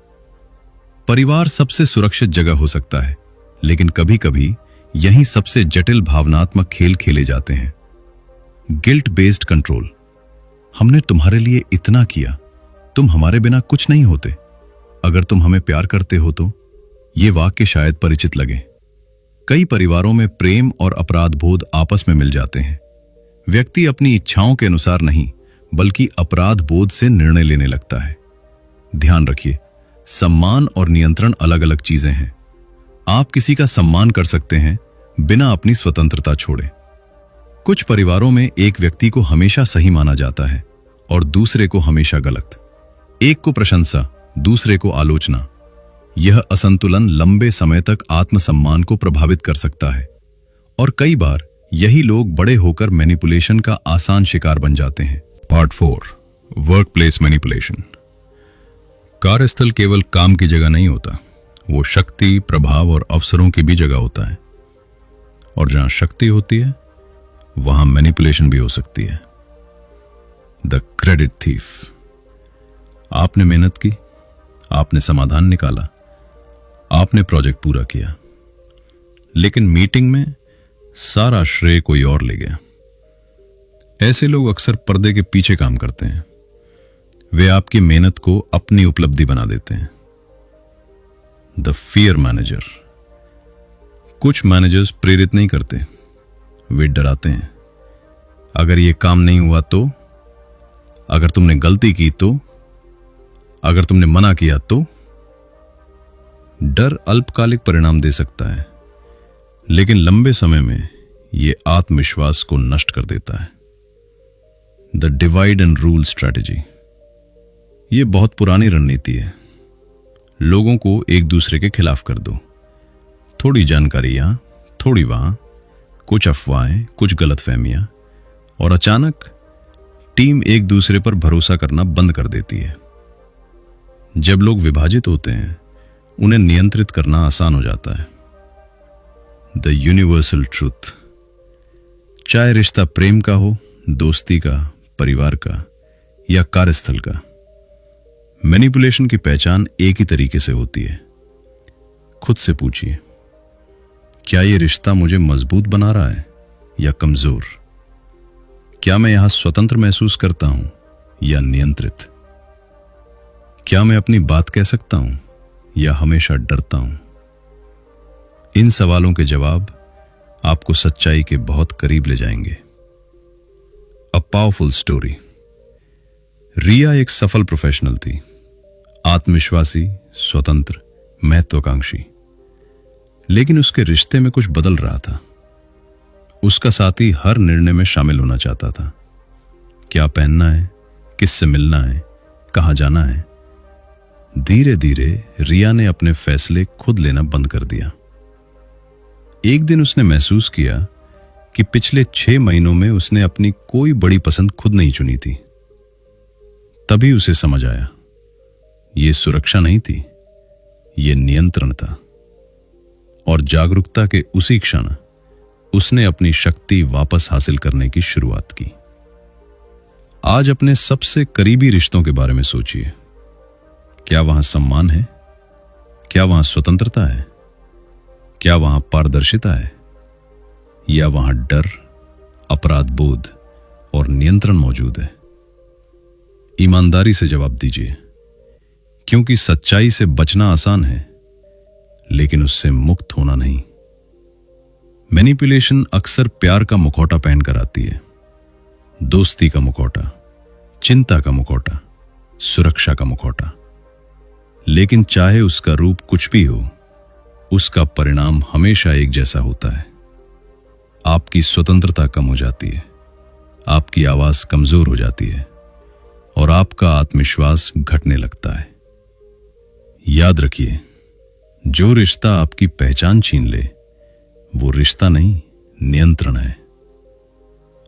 परिवार सबसे सुरक्षित जगह हो सकता है, लेकिन कभी कभी यहीं सबसे जटिल भावनात्मक खेल खेले जाते हैं। Guilt based control. हमने तुम्हारे लिए इतना किया, तुम हमारे बिना कुछ नहीं होते। अगर तुम हमें प्यार करते हो तो। ये वाक्य शायद परिचित लगे। कई परिवारों में प्रेम और अपराध बोध आपस में मिल जाते हैं। व्यक्ति अपनी इच्छाओं के अनुसार नहीं, बल्कि अपराध बोध से निर्णय लेने लगता है। ध्यान रखिए, सम्मान और नियंत्रण अलग अलग चीजें हैं। आप किसी का सम्मान कर सकते हैं बिना अपनी स्वतंत्रता छोड़े। कुछ परिवारों में एक व्यक्ति को हमेशा सही माना जाता है और दूसरे को हमेशा गलत। एक को प्रशंसा, दूसरे को आलोचना। यह असंतुलन लंबे समय तक आत्मसम्मान को प्रभावित कर सकता है और कई बार यही लोग बड़े होकर मैनिपुलेशन का आसान शिकार बन जाते हैं। Part 4, work place manipulation. कार्यस्थल केवल काम की जगह नहीं होता, वो शक्ति, प्रभाव और अवसरों की भी जगह होता है। और जहां शक्ति होती है, वहां मैनिपुलेशन भी हो सकती है। The credit thief. आपने मेहनत की, आपने समाधान निकाला, आपने प्रोजेक्ट पूरा किया, लेकिन मीटिंग में सारा श्रेय कोई और ले गया। ऐसे लोग अक्सर पर्दे के पीछे काम करते हैं। वे आपकी मेहनत को अपनी उपलब्धि बना देते हैं। The fear manager. कुछ मैनेजर्स प्रेरित नहीं करते, वे डराते हैं। अगर यह काम नहीं हुआ तो, अगर तुमने गलती की तो, अगर तुमने मना किया तो। डर अल्पकालिक परिणाम दे सकता है, लेकिन लंबे समय में यह आत्मविश्वास को नष्ट कर देता है। The divide and rule strategy. यह बहुत पुरानी रणनीति है। लोगों को एक दूसरे के खिलाफ कर दो। थोड़ी जानकारी यहां, थोड़ी वहां, कुछ अफवाहें, कुछ गलतफहमियां, और अचानक टीम एक दूसरे पर भरोसा करना बंद कर देती है। जब लोग विभाजित होते हैं, उन्हें नियंत्रित करना आसान हो जाता है। The universal truth. चाहे रिश्ता प्रेम का हो, दोस्ती का, परिवार का या कार्यस्थल का, मैनिपुलेशन की पहचान एक ही तरीके से होती है। खुद से पूछिए, क्या यह रिश्ता मुझे मजबूत बना रहा है या कमजोर? क्या मैं यहां स्वतंत्र महसूस करता हूं या नियंत्रित? क्या मैं अपनी बात कह सकता हूं या हमेशा डरता हूं? इन सवालों के जवाब आपको सच्चाई के बहुत करीब ले जाएंगे। A powerful story. रिया एक सफल प्रोफेशनल थी, आत्मविश्वासी, स्वतंत्र, महत्वाकांक्षी। लेकिन उसके रिश्ते में कुछ बदल रहा था। उसका साथी हर निर्णय में शामिल होना चाहता था। क्या पहनना है, किससे मिलना है, कहां जाना है। धीरे धीरे रिया ने अपने फैसले खुद लेना बंद कर दिया। एक दिन उसने महसूस किया कि पिछले 6 महीनों में उसने अपनी कोई बड़ी पसंद खुद नहीं चुनी थी। तभी उसे समझ आया, यह सुरक्षा नहीं थी, यह नियंत्रण था। और जागरूकता के उसी क्षण उसने अपनी शक्ति वापस हासिल करने की शुरुआत की। आज अपने सबसे करीबी रिश्तों के बारे में सोचिए। क्या वहां सम्मान है? क्या वहां स्वतंत्रता है? क्या वहां पारदर्शिता है? या वहां डर, अपराध बोध और नियंत्रण मौजूद है? ईमानदारी से जवाब दीजिए, क्योंकि सच्चाई से बचना आसान है, लेकिन उससे मुक्त होना नहीं। मैनिपुलेशन अक्सर प्यार का मुखौटा पहनकर आती है, दोस्ती का मुखौटा, चिंता का मुखौटा, सुरक्षा का मुखौटा। लेकिन चाहे उसका रूप कुछ भी हो, उसका परिणाम हमेशा एक जैसा होता है। आपकी स्वतंत्रता कम हो जाती है, आपकी आवाज कमजोर हो जाती है और आपका आत्मविश्वास घटने लगता है। याद रखिए, जो रिश्ता आपकी पहचान छीन ले वो रिश्ता नहीं, नियंत्रण है।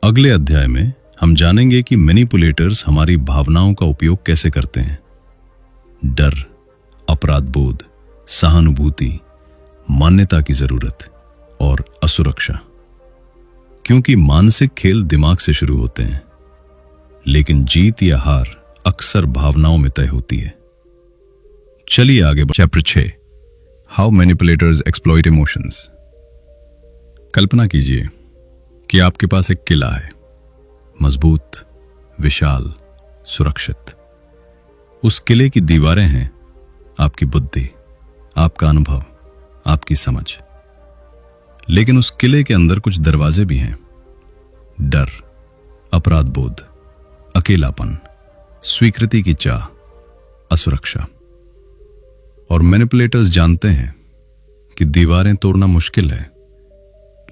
अगले अध्याय में हम जानेंगे कि मैनिपुलेटर्स हमारी भावनाओं का उपयोग कैसे करते हैं। डर, अपराध बोध, सहानुभूति, मान्यता की जरूरत और असुरक्षा। क्योंकि मानसिक खेल दिमाग से शुरू होते हैं, लेकिन जीत या हार अक्सर भावनाओं में तय होती है। चलिए आगे। Chapter 6, how manipulators exploit emotions. कल्पना कीजिए कि आपके पास एक किला है, मजबूत, विशाल, सुरक्षित। उस किले की दीवारें हैं आपकी बुद्धि, आपका अनुभव, आपकी समझ। लेकिन उस किले के अंदर कुछ दरवाजे भी हैं। डर, अपराध बोध, अकेलापन, स्वीकृति की चाह, असुरक्षा। और मैनिपुलेटर्स जानते हैं कि दीवारें तोड़ना मुश्किल है,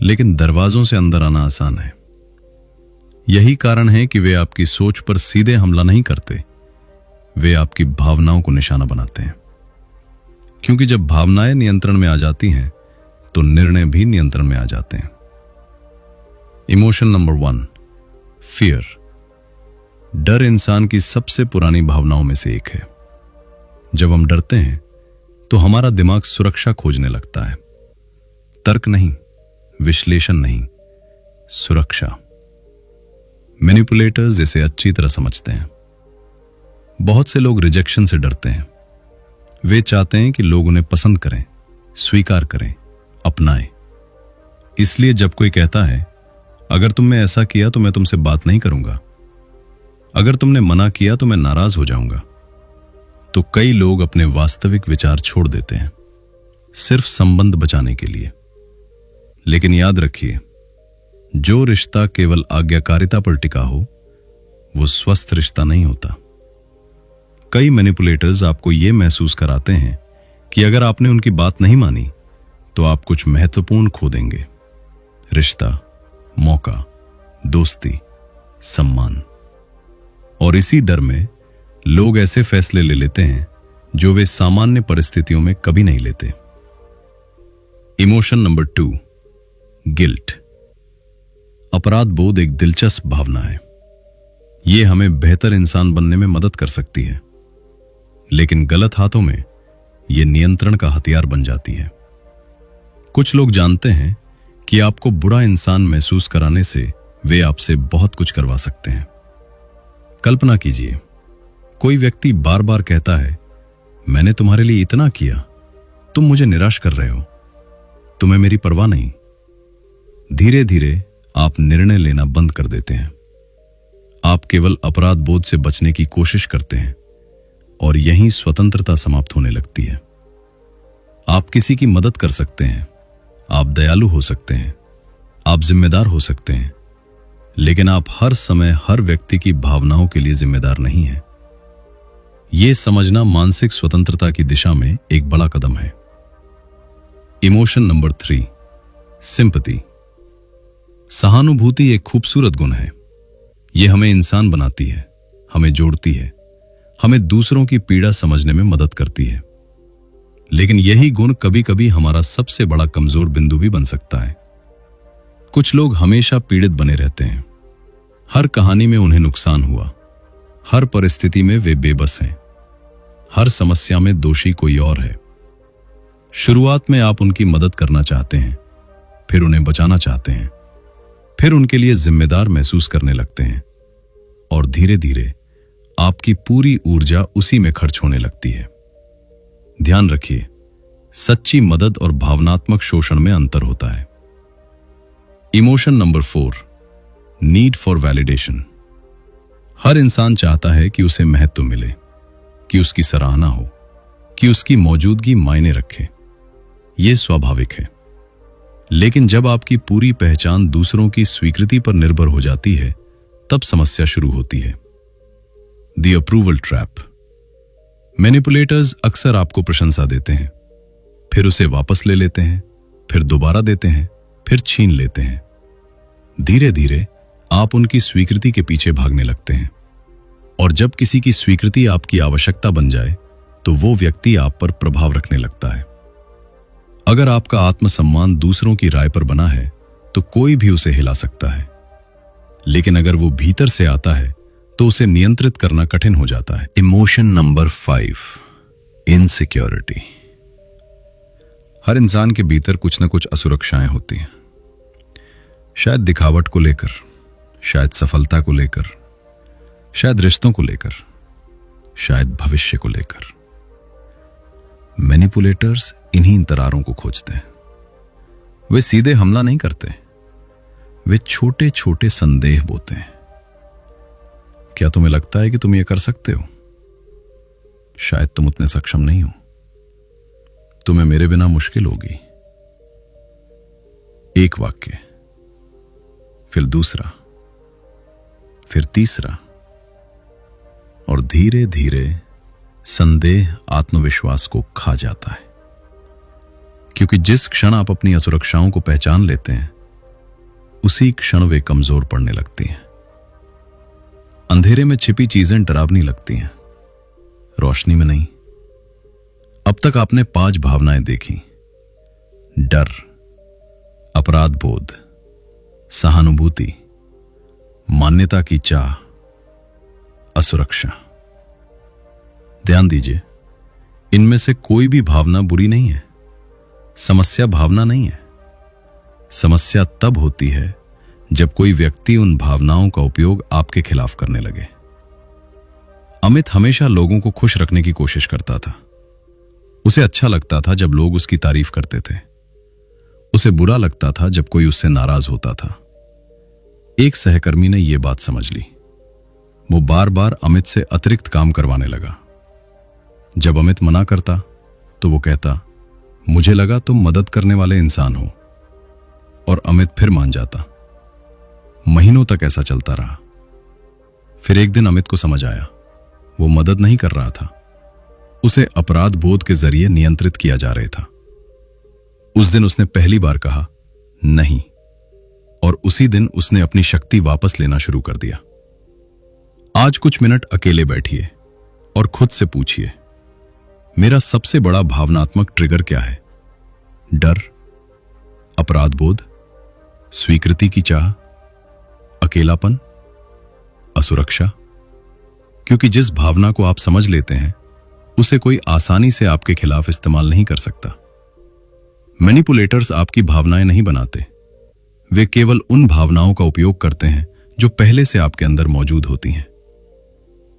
लेकिन दरवाजों से अंदर आना आसान है। यही कारण है कि वे आपकी सोच पर सीधे हमला नहीं करते, वे आपकी भावनाओं को निशाना बनाते हैं। क्योंकि जब भावनाएं नियंत्रण में आ जाती हैं तो निर्णय भी नियंत्रण में आ जाते हैं। Emotion number 1, fear. डर इंसान की सबसे पुरानी भावनाओं में से एक है। जब हम डरते हैं तो हमारा दिमाग सुरक्षा खोजने लगता है। तर्क नहीं, विश्लेषण नहीं, सुरक्षा। मैनिपुलेटर्स इसे अच्छी तरह समझते हैं। बहुत से लोग रिजेक्शन से डरते हैं। वे चाहते हैं कि लोग उन्हें पसंद करें, स्वीकार करें, अपनाएं। इसलिए जब कोई कहता है, अगर तुमने ऐसा किया तो मैं तुमसे बात नहीं करूंगा, अगर तुमने मना किया तो मैं नाराज हो जाऊंगा, तो कई लोग अपने वास्तविक विचार छोड़ देते हैं, सिर्फ संबंध बचाने के लिए। लेकिन याद रखिए, जो रिश्ता केवल आज्ञाकारिता पर टिका हो वो स्वस्थ रिश्ता नहीं होता। कई मैनिपुलेटर्स आपको यह महसूस कराते हैं कि अगर आपने उनकी बात नहीं मानी तो आप कुछ महत्वपूर्ण खो देंगे। रिश्ता, मौका, दोस्ती, सम्मान। और इसी डर में लोग ऐसे फैसले ले लेते हैं जो वे सामान्य परिस्थितियों में कभी नहीं लेते। Emotion number 2, guilt. अपराध बोध एक दिलचस्प भावना है। यह हमें बेहतर इंसान बनने में मदद कर सकती है, लेकिन गलत हाथों में यह नियंत्रण का हथियार बन जाती है। कुछ लोग जानते हैं कि आपको बुरा इंसान महसूस कराने से वे आपसे बहुत कुछ करवा सकते हैं। कल्पना कीजिए, कोई व्यक्ति बार बार कहता है, मैंने तुम्हारे लिए इतना किया, तुम मुझे निराश कर रहे हो, तुम्हें मेरी परवाह नहीं। धीरे धीरे आप निर्णय लेना बंद कर देते हैं। आप केवल अपराध बोध से बचने की कोशिश करते हैं और यहीं स्वतंत्रता समाप्त होने लगती है। आप किसी की मदद कर सकते हैं, आप दयालु हो सकते हैं, आप जिम्मेदार हो सकते हैं, लेकिन आप हर समय हर व्यक्ति की भावनाओं के लिए जिम्मेदार नहीं हैं। यह समझना मानसिक स्वतंत्रता की दिशा में एक बड़ा कदम है। Emotion number 3, sympathy. सहानुभूति एक खूबसूरत गुण है। यह हमें इंसान बनाती है, हमें जोड़ती है, हमें दूसरों की पीड़ा समझने में मदद करती है। लेकिन यही गुण कभी कभी हमारा सबसे बड़ा कमजोर बिंदु भी बन सकता है। कुछ लोग हमेशा पीड़ित बने रहते हैं। हर कहानी में उन्हें नुकसान हुआ, हर परिस्थिति में वे बेबस हैं, हर समस्या में दोषी कोई और है। शुरुआत में आप उनकी मदद करना चाहते हैं, फिर उन्हें बचाना चाहते हैं, फिर उनके लिए जिम्मेदार महसूस करने लगते हैं, और धीरे धीरे आपकी पूरी ऊर्जा उसी में खर्च होने लगती है। ध्यान रखिए, सच्ची मदद और भावनात्मक शोषण में अंतर होता है। Emotion number 4, need for validation. हर इंसान चाहता है कि उसे महत्व मिले, कि उसकी सराहना हो, कि उसकी मौजूदगी मायने रखे। यह स्वाभाविक है। लेकिन जब आपकी पूरी पहचान दूसरों की स्वीकृति पर निर्भर हो जाती है, तब समस्या शुरू होती है। The approval trap. मैनिपुलेटर्स अक्सर आपको प्रशंसा देते हैं, फिर उसे वापस ले लेते हैं, फिर दोबारा देते हैं, फिर छीन लेते हैं। धीरे धीरे आप उनकी स्वीकृति के पीछे भागने लगते हैं, और जब किसी की स्वीकृति आपकी आवश्यकता बन जाए तो वो व्यक्ति आप पर प्रभाव रखने लगता है। अगर आपका आत्मसम्मान दूसरों की राय पर बना है तो कोई भी उसे हिला सकता है, लेकिन अगर वो भीतर से आता है तो उसे नियंत्रित करना कठिन हो जाता है। Emotion number 5, insecurity. हर इंसान के भीतर कुछ न कुछ असुरक्षाएं होती हैं, शायद दिखावट को लेकर, शायद सफलता को लेकर, शायद रिश्तों को लेकर, शायद भविष्य को लेकर। मैनिपुलेटर्स इन्हीं दरारों को खोजते हैं। वे सीधे हमला नहीं करते, वे छोटे छोटे संदेह बोते हैं। क्या तुम्हें लगता है कि तुम ये कर सकते हो? शायद तुम उतने सक्षम नहीं हो। तुम्हें मेरे बिना मुश्किल होगी। एक वाक्य, फिर दूसरा, फिर तीसरा, और धीरे धीरे संदेह आत्मविश्वास को खा जाता है। क्योंकि जिस क्षण आप अपनी असुरक्षाओं को पहचान लेते हैं, उसी क्षण वे कमजोर पड़ने लगती हैं। अंधेरे में छिपी चीजें डरावनी लगती हैं, रोशनी में नहीं। अब तक आपने 5 भावनाएं देखी: डर, अपराध बोध, सहानुभूति, मान्यता की चाह, असुरक्षा। ध्यान दीजिए, इनमें से कोई भी भावना बुरी नहीं है। समस्या भावना नहीं है। समस्या तब होती है जब कोई व्यक्ति उन भावनाओं का उपयोग आपके खिलाफ करने लगे। अमित हमेशा लोगों को खुश रखने की कोशिश करता था। उसे अच्छा लगता था जब लोग उसकी तारीफ करते थे। उसे बुरा लगता था जब कोई उससे नाराज होता था। एक सहकर्मी ने यह बात समझ ली। वो बार बार अमित से अतिरिक्त काम करवाने लगा। जब अमित मना करता तो वो कहता, मुझे लगा तुम मदद करने वाले इंसान हो, और अमित फिर मान जाता। महीनों तक ऐसा चलता रहा। फिर एक दिन अमित को समझ आया, वो मदद नहीं कर रहा था, उसे अपराध बोध के जरिए नियंत्रित किया जा रहा था। उस दिन उसने पहली बार कहा नहीं, और उसी दिन उसने अपनी शक्ति वापस लेना शुरू कर दिया। आज कुछ मिनट अकेले बैठिए और खुद से पूछिए, मेरा सबसे बड़ा भावनात्मक ट्रिगर क्या है? डर, अपराध बोध, स्वीकृति की चाह, अकेलापन, असुरक्षा? क्योंकि जिस भावना को आप समझ लेते हैं, उसे कोई आसानी से आपके खिलाफ इस्तेमाल नहीं कर सकता। मैनिपुलेटर्स आपकी भावनाएं नहीं बनाते, वे केवल उन भावनाओं का उपयोग करते हैं जो पहले से आपके अंदर मौजूद होती हैं।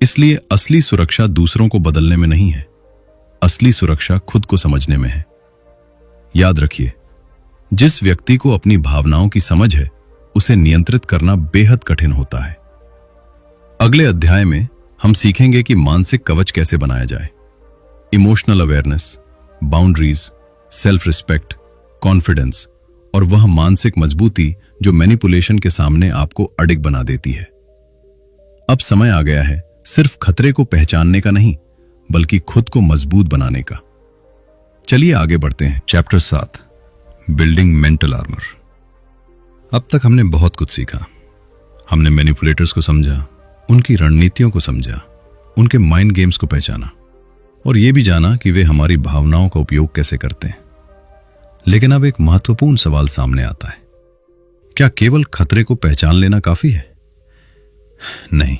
इसलिए असली सुरक्षा दूसरों को बदलने में नहीं है, असली सुरक्षा खुद को समझने में है। याद रखिए, जिस व्यक्ति को अपनी भावनाओं की समझ है, उसे नियंत्रित करना बेहद कठिन होता है। अगले अध्याय में हम सीखेंगे कि मानसिक कवच कैसे बनाया जाए। Emotional awareness, boundaries, self respect, confidence, और वह मानसिक मजबूती जो मैनिपुलेशन के सामने आपको अडिग बना देती है। अब समय आ गया है सिर्फ खतरे को पहचानने का नहीं, बल्कि खुद को मजबूत बनाने का। चलिए आगे बढ़ते हैं। Chapter 7, building mental armour. अब तक हमने बहुत कुछ सीखा। हमने मैनिपुलेटर्स को समझा, उनकी रणनीतियों को समझा, उनके माइंड गेम्स को पहचाना, और यह भी जाना कि वे हमारी भावनाओं का उपयोग कैसे करते हैं। लेकिन अब एक महत्वपूर्ण सवाल सामने आता है, क्या केवल खतरे को पहचान लेना काफी है? नहीं।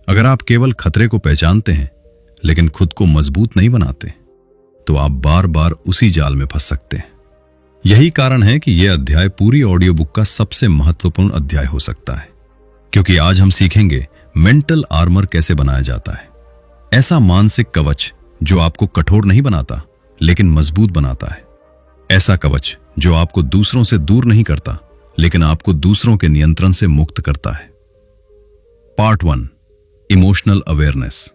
अगर आप केवल खतरे को पहचानते हैं लेकिन खुद को मजबूत नहीं बनाते, तो आप बार बार उसी जाल में फंस सकते हैं। यही कारण है कि यह अध्याय पूरी ऑडियो बुक का सबसे महत्वपूर्ण अध्याय हो सकता है, क्योंकि आज हम सीखेंगे मेंटल आर्मर कैसे बनाया जाता है। ऐसा मानसिक कवच जो आपको कठोर नहीं बनाता लेकिन मजबूत बनाता है। ऐसा कवच जो आपको दूसरों से दूर नहीं करता लेकिन आपको दूसरों के नियंत्रण से मुक्त करता है। Part 1, emotional awareness.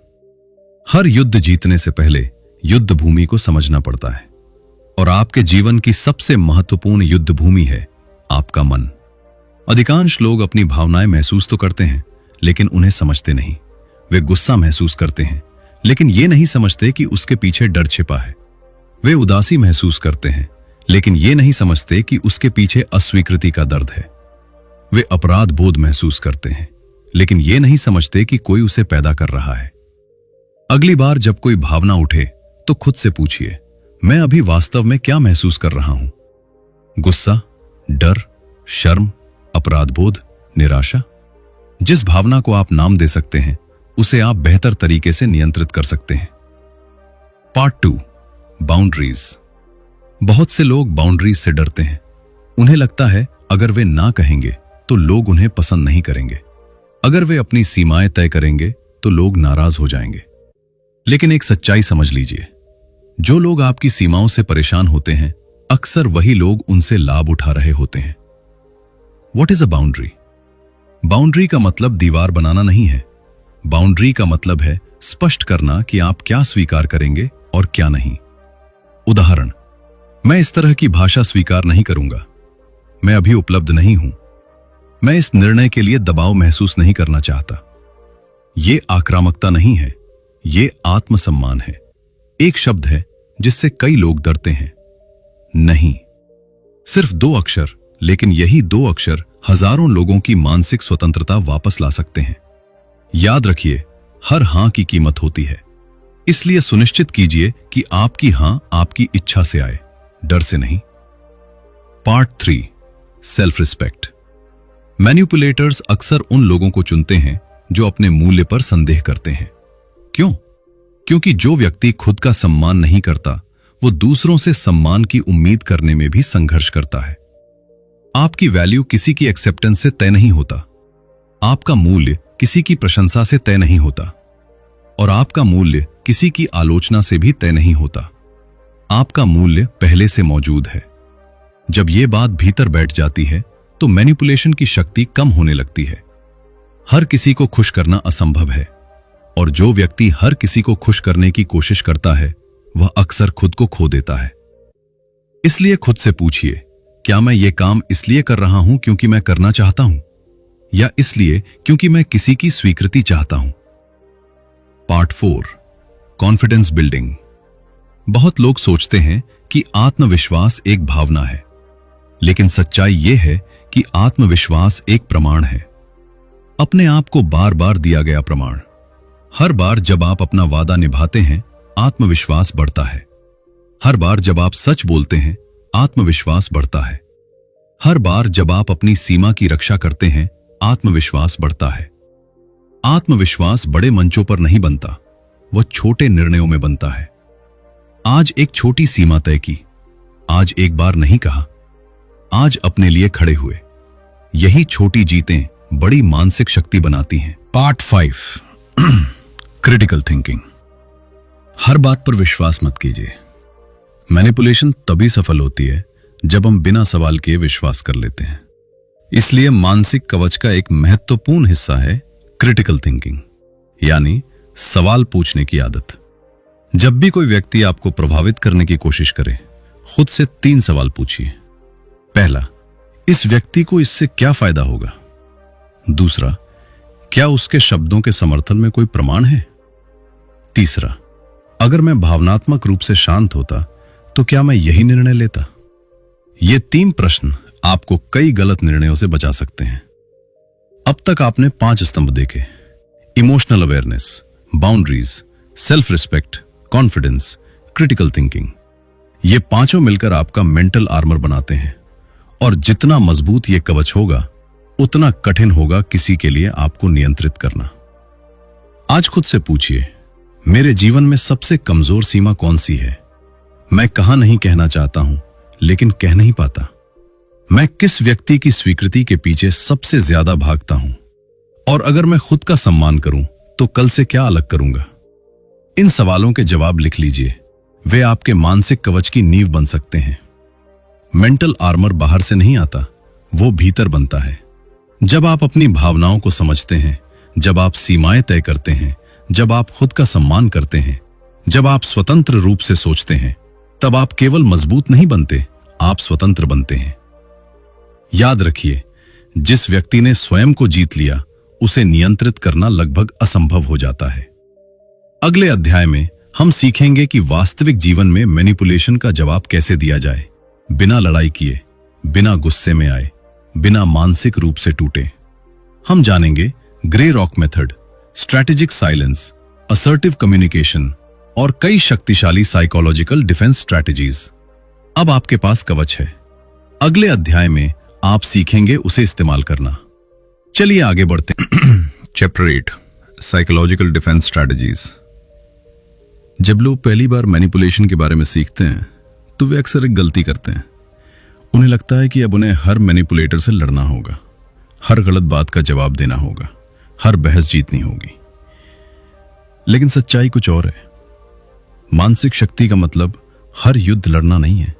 हर युद्ध जीतने से पहले युद्ध भूमि को समझना पड़ता है। और आपके जीवन की सबसे महत्वपूर्ण युद्ध भूमि है आपका मन। अधिकांश लोग अपनी भावनाएं महसूस तो करते हैं, लेकिन उन्हें समझते नहीं। वे गुस्सा महसूस करते हैं, लेकिन ये नहीं समझते कि उसके पीछे डर छिपा है। वे उदासी महसूस करते हैं, लेकिन ये नहीं समझते कि उसके पीछे अस्वीकृति का दर्द है। वे अपराध बोध महसूस करते हैं, लेकिन ये नहीं समझते कि कोई उसे पैदा कर रहा है। अगली बार जब कोई भावना उठे तो खुद से पूछिए, मैं अभी वास्तव में क्या महसूस कर रहा हूं? गुस्सा, डर, शर्म, अपराध बोध, निराशा? जिस भावना को आप नाम दे सकते हैं, उसे आप बेहतर तरीके से नियंत्रित कर सकते हैं। Part 2, boundaries. बहुत से लोग बाउंड्रीज से डरते हैं। उन्हें लगता है अगर वे ना कहेंगे तो लोग उन्हें पसंद नहीं करेंगे। अगर वे अपनी सीमाएं तय करेंगे तो लोग नाराज हो जाएंगे। लेकिन एक सच्चाई समझ लीजिए, जो लोग आपकी सीमाओं से परेशान होते हैं, अक्सर वही लोग उनसे लाभ उठा रहे होते हैं। What is a boundary? Boundary का मतलब दीवार बनाना नहीं है। बाउंड्री का मतलब है स्पष्ट करना कि आप क्या स्वीकार करेंगे और क्या नहीं। उदाहरण, मैं इस तरह की भाषा स्वीकार नहीं करूंगा। मैं अभी उपलब्ध नहीं हूं। मैं इस निर्णय के लिए दबाव महसूस नहीं करना चाहता। ये आक्रामकता नहीं है, ये आत्मसम्मान है। एक शब्द है जिससे कई लोग डरते हैं, नहीं। सिर्फ 2 अक्षर, लेकिन यही 2 अक्षर हजारों लोगों की मानसिक स्वतंत्रता वापस ला सकते हैं। याद रखिए, हर हां की कीमत होती है। इसलिए सुनिश्चित कीजिए कि आपकी हां आपकी इच्छा से आए, डर से नहीं। Part 3, self respect. मैनिपुलेटर्स अक्सर उन लोगों को चुनते हैं जो अपने मूल्य पर संदेह करते हैं। क्यों? क्योंकि जो व्यक्ति खुद का सम्मान नहीं करता, वो दूसरों से सम्मान की उम्मीद करने में भी संघर्ष करता है। आपकी वैल्यू किसी की एक्सेप्टेंस से तय नहीं होता। आपका मूल्य किसी की प्रशंसा से तय नहीं होता, और आपका मूल्य किसी की आलोचना से भी तय नहीं होता। आपका मूल्य पहले से मौजूद है। जब यह बात भीतर बैठ जाती है तो मैनिपुलेशन की शक्ति कम होने लगती है। हर किसी को खुश करना असंभव है, और जो व्यक्ति हर किसी को खुश करने की कोशिश करता है, वह अक्सर खुद को खो देता है। इसलिए खुद से पूछिए, क्या मैं ये काम इसलिए कर रहा हूं क्योंकि मैं करना चाहता हूं, या इसलिए क्योंकि मैं किसी की स्वीकृति चाहता हूं? Part 4, confidence building. बहुत लोग सोचते हैं कि आत्मविश्वास एक भावना है, लेकिन सच्चाई यह है कि आत्मविश्वास एक प्रमाण है। अपने आप को बार बार दिया गया प्रमाण। हर बार जब आप अपना वादा निभाते हैं, आत्मविश्वास बढ़ता है। हर बार जब आप सच बोलते हैं, आत्मविश्वास बढ़ता है। हर बार जब आप अपनी सीमा की रक्षा करते हैं, आत्मविश्वास बढ़ता है। आत्मविश्वास बड़े मंचों पर नहीं बनता, वह छोटे निर्णयों में बनता है। आज एक छोटी सीमा तय की, आज एक बार नहीं कहा, आज अपने लिए खड़े हुए। यही छोटी जीतें बड़ी मानसिक शक्ति बनाती हैं। Part 5, critical thinking. हर बात पर विश्वास मत कीजिए। मैनिपुलेशन तभी सफल होती है जब हम बिना सवाल किए विश्वास कर लेते हैं। इसलिए मानसिक कवच का एक महत्वपूर्ण हिस्सा है क्रिटिकल थिंकिंग, यानी सवाल पूछने की आदत। जब भी कोई व्यक्ति आपको प्रभावित करने की कोशिश करे, खुद से 3 सवाल पूछिए। पहला, इस व्यक्ति को इससे क्या फायदा होगा? दूसरा, क्या उसके शब्दों के समर्थन में कोई प्रमाण है? तीसरा, अगर मैं भावनात्मक रूप से शांत होता तो क्या मैं यही निर्णय लेता? ये 3 प्रश्न आपको कई गलत निर्णयों से बचा सकते हैं। अब तक आपने 5 स्तंभ देखे: emotional awareness, boundaries, self respect, confidence, critical thinking. ये पांचों मिलकर आपका मेंटल आर्मर बनाते हैं, और जितना मजबूत ये कवच होगा, उतना कठिन होगा किसी के लिए आपको नियंत्रित करना। आज खुद से पूछिए, मेरे जीवन में सबसे कमजोर सीमा कौन सी है? मैं कहां नहीं कहना चाहता हूं लेकिन कह नहीं पाता? मैं किस व्यक्ति की स्वीकृति के पीछे सबसे ज्यादा भागता हूं? और अगर मैं खुद का सम्मान करूं तो कल से क्या अलग करूंगा? इन सवालों के जवाब लिख लीजिए। वे आपके मानसिक कवच की नींव बन सकते हैं। मेंटल आर्मर बाहर से नहीं आता, वो भीतर बनता है। जब आप अपनी भावनाओं को समझते हैं, जब आप सीमाएं तय करते हैं, जब आप खुद का सम्मान करते हैं, जब आप स्वतंत्र रूप से सोचते हैं, तब आप केवल मजबूत नहीं बनते, आप स्वतंत्र बनते हैं। याद रखिए, जिस व्यक्ति ने स्वयं को जीत लिया उसे नियंत्रित करना लगभग असंभव हो जाता है। अगले अध्याय में हम सीखेंगे कि वास्तविक जीवन में मैनिपुलेशन का जवाब कैसे दिया जाए, बिना लड़ाई किए, बिना गुस्से में आए, बिना मानसिक रूप से टूटे। हम जानेंगे grey rock method, strategic silence, assertive communication और कई शक्तिशाली साइकोलॉजिकल डिफेंस स्ट्रैटेजीज। अब आपके पास कवच है। अगले अध्याय में आप सीखेंगे उसे इस्तेमाल करना। चलिए आगे बढ़ते हैं। Chapter 8, psychological defence strategies. जब लोग पहली बार मैनिपुलेशन के बारे में सीखते हैं तो वे अक्सर एक गलती करते हैं। उन्हें लगता है कि अब उन्हें हर मैनिपुलेटर से लड़ना होगा, हर गलत बात का जवाब देना होगा, हर बहस जीतनी होगी। लेकिन सच्चाई कुछ और है। मानसिक शक्ति का मतलब हर युद्ध लड़ना नहीं है।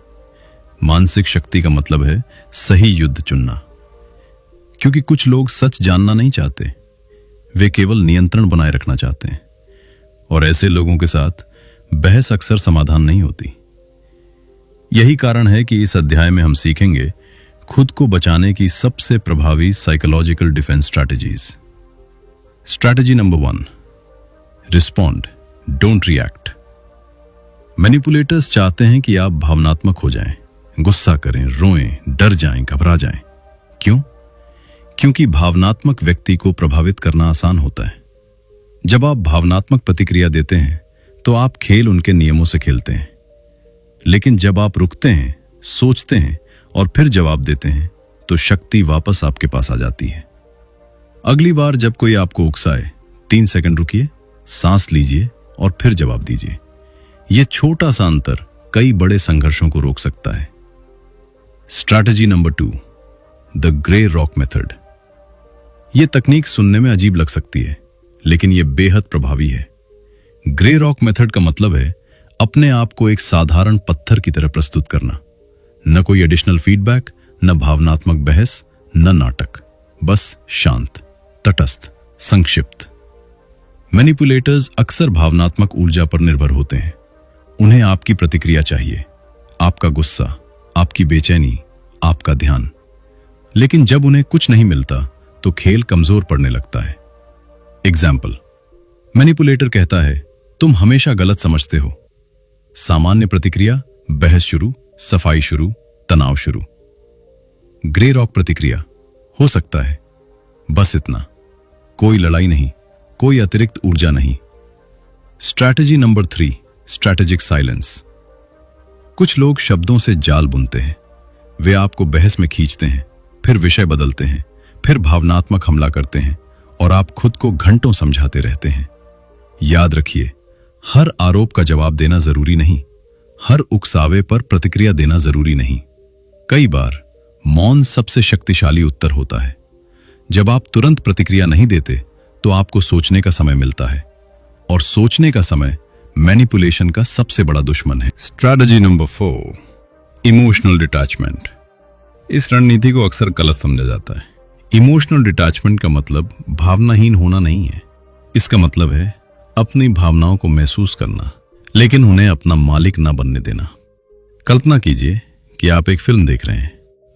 मानसिक शक्ति का मतलब है सही युद्ध चुनना। क्योंकि कुछ लोग सच जानना नहीं चाहते, वे केवल नियंत्रण बनाए रखना चाहते हैं, और ऐसे लोगों के साथ बहस अक्सर समाधान नहीं होती। यही कारण है कि इस अध्याय में हम सीखेंगे खुद को बचाने की सबसे प्रभावी psychological defence strategies. Strategy number 1, respond, don't react. Manipulators चाहते हैं कि आप भावनात्मक हो जाएं, गुस्सा करें, रोएं, डर जाएं, घबरा जाएं। क्यों? क्योंकि भावनात्मक व्यक्ति को प्रभावित करना आसान होता है। जब आप भावनात्मक प्रतिक्रिया देते हैं तो आप खेल उनके नियमों से खेलते हैं। लेकिन जब आप रुकते हैं, सोचते हैं और फिर जवाब देते हैं तो शक्ति वापस आपके पास आ जाती है। अगली बार जब कोई आपको उकसाए, 3 सेकंड रुकिए, सांस लीजिए और फिर जवाब दीजिए। यह छोटा सा अंतर कई बड़े संघर्षों को रोक सकता है। Strategy number 2, the grey rock method. यह तकनीक सुनने में अजीब लग सकती है, लेकिन यह बेहद प्रभावी है। ग्रे रॉक मेथड का मतलब है अपने आप को एक साधारण पत्थर की तरह प्रस्तुत करना। न कोई एडिशनल फीडबैक, न भावनात्मक बहस, न नाटक, बस शांत, तटस्थ, संक्षिप्त। मैनिपुलेटर्स अक्सर भावनात्मक ऊर्जा पर निर्भर होते हैं। उन्हें आपकी प्रतिक्रिया चाहिए, आपका गुस्सा, आपकी बेचैनी, आपका ध्यान। लेकिन जब उन्हें कुछ नहीं मिलता तो खेल कमजोर पड़ने लगता है। एग्जाम्पल, मैनिपुलेटर कहता है तुम हमेशा गलत समझते हो। सामान्य प्रतिक्रिया, बहस शुरू, सफाई शुरू, तनाव शुरू। ग्रे रॉक प्रतिक्रिया, हो सकता है, बस इतना, कोई लड़ाई नहीं, कोई अतिरिक्त ऊर्जा नहीं। Strategy number 3, strategic silence. कुछ लोग शब्दों से जाल बुनते हैं। वे आपको बहस में खींचते हैं, फिर विषय बदलते हैं, फिर भावनात्मक हमला करते हैं और आप खुद को घंटों समझाते रहते हैं। याद रखिए, हर आरोप का जवाब देना जरूरी नहीं, हर उकसावे पर प्रतिक्रिया देना जरूरी नहीं। कई बार मौन सबसे शक्तिशाली उत्तर होता है। जब आप तुरंत प्रतिक्रिया नहीं देते तो आपको सोचने का समय मिलता है, और सोचने का समय मैनिपुलेशन का सबसे बड़ा दुश्मन है। Strategy number 4, emotional detachment. इस रणनीति को अक्सर गलत समझा जाता है। इमोशनल डिटैचमेंट का मतलब भावनाहीन होना नहीं है। इसका मतलब है अपनी भावनाओं को महसूस करना, लेकिन उन्हें अपना मालिक ना बनने देना। कल्पना कीजिए कि आप एक फिल्म देख रहे हैं।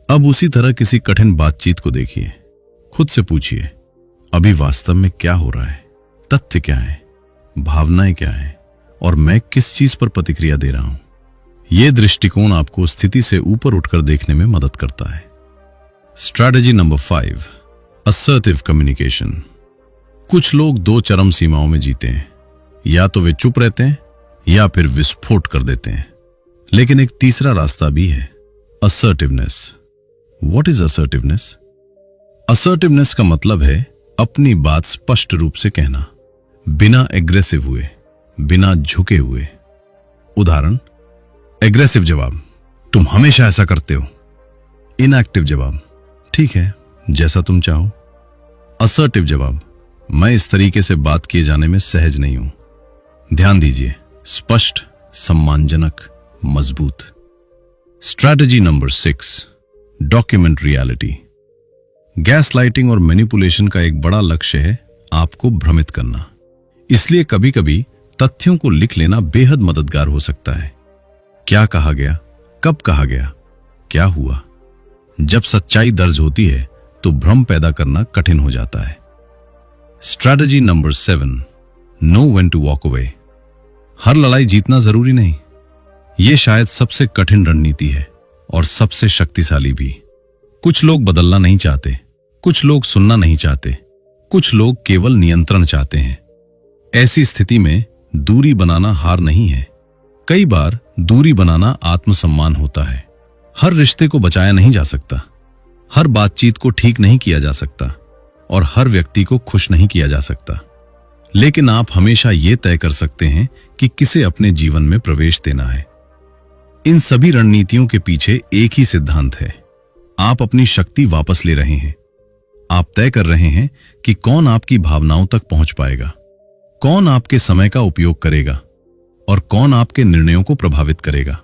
अब उसी तरह किसी कठिन बातचीत को देखिए। खुद से पूछिए, अभी वास्तव में क्या हो रहा है? तथ्य क्या है? भावनाएं क्या है? और मैं किस चीज पर प्रतिक्रिया दे रहा हूं? यह दृष्टिकोण आपको स्थिति से ऊपर उठकर देखने में मदद करता है। Strategy number 5, assertive communication. कुछ लोग 2 चरम सीमाओं में जीते हैं। या तो वे चुप रहते हैं या फिर विस्फोट कर देते हैं। लेकिन एक तीसरा रास्ता भी है, assertiveness. What is assertiveness? Assertiveness का मतलब है अपनी बात स्पष्ट रूप से कहना, बिना एग्रेसिव हुए, बिना झुके हुए। उदाहरण, एग्रेसिव जवाब, तुम हमेशा ऐसा करते हो। इनएक्टिव जवाब, ठीक है, जैसा तुम चाहो। असर्टिव जवाब, मैं इस तरीके से बात किए जाने में सहज नहीं हूं। ध्यान दीजिए, स्पष्ट, सम्मानजनक, मजबूत। Strategy number 6, document reality. Gaslighting और मैनिपुलेशन का एक बड़ा लक्ष्य है आपको भ्रमित करना। इसलिए कभी कभी तथ्यों को लिख लेना बेहद मददगार हो सकता है। क्या कहा गया, कब कहा गया, क्या हुआ। जब सच्चाई दर्ज होती है तो भ्रम पैदा करना कठिन हो जाता है। Strategy number 7, know when to walk away. हर लड़ाई जीतना जरूरी नहीं। यह शायद सबसे कठिन रणनीति है और सबसे शक्तिशाली भी। कुछ लोग बदलना नहीं चाहते, कुछ लोग सुनना नहीं चाहते, कुछ लोग केवल नियंत्रण चाहते हैं। ऐसी स्थिति में दूरी बनाना हार नहीं है। कई बार दूरी बनाना आत्मसम्मान होता है। हर रिश्ते को बचाया नहीं जा सकता, हर बातचीत को ठीक नहीं किया जा सकता और हर व्यक्ति को खुश नहीं किया जा सकता, लेकिन आप हमेशा यह तय कर सकते हैं कि किसे अपने जीवन में प्रवेश देना है। इन सभी रणनीतियों के पीछे एक ही सिद्धांत है। आप अपनी शक्ति वापस ले रहे हैं। आप तय कर रहे हैं कि कौन आपकी भावनाओं तक पहुंच पाएगा, कौन आपके समय का उपयोग करेगा और कौन आपके निर्णयों को प्रभावित करेगा।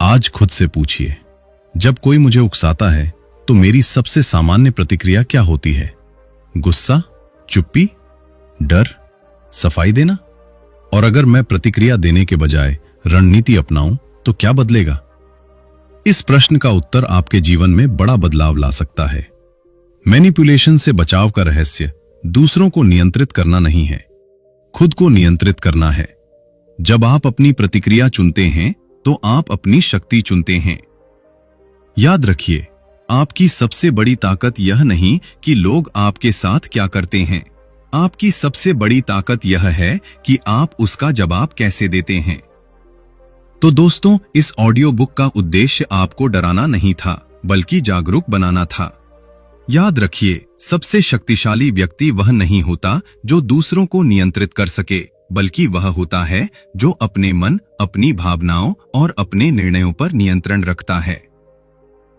आज खुद से पूछिए, जब कोई मुझे उकसाता है तो मेरी सबसे सामान्य प्रतिक्रिया क्या होती है? गुस्सा, चुप्पी, डर, सफाई देना? और अगर मैं प्रतिक्रिया देने के बजाय रणनीति अपनाऊं तो क्या बदलेगा? इस प्रश्न का उत्तर आपके जीवन में बड़ा बदलाव ला सकता है। मैनिपुलेशन से बचाव का रहस्य दूसरों को नियंत्रित करना नहीं है, खुद को नियंत्रित करना है। जब आप अपनी प्रतिक्रिया चुनते हैं तो आप अपनी शक्ति चुनते हैं। याद रखिए, आपकी सबसे बड़ी ताकत यह नहीं कि लोग आपके साथ क्या करते हैं। आपकी सबसे बड़ी ताकत यह है कि आप उसका जवाब कैसे देते हैं। तो दोस्तों, इस ऑडियो बुक का उद्देश्य आपको डराना नहीं था, बल्कि जागरूक बनाना था। याद रखिए, सबसे शक्तिशाली व्यक्ति वह नहीं होता जो दूसरों को नियंत्रित कर सके, बल्कि वह होता है जो अपने मन, अपनी भावनाओं और अपने निर्णयों पर नियंत्रण रखता है।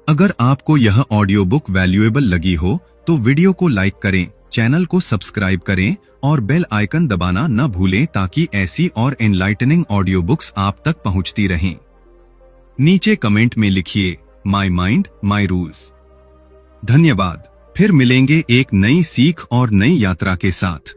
अगर आपको यह ऑडियो बुक वैल्यूएबल लगी हो तो वीडियो को लाइक करें, चैनल को सब्सक्राइब करें और बेल आइकन दबाना न भूलें ताकि ऐसी और एनलाइटनिंग ऑडियो बुक्स आप तक पहुंचती रहें। नीचे कमेंट में लिखिए, माय माइंड माय रूल्स। धन्यवाद। फिर मिलेंगे एक नई सीख और नई यात्रा के साथ।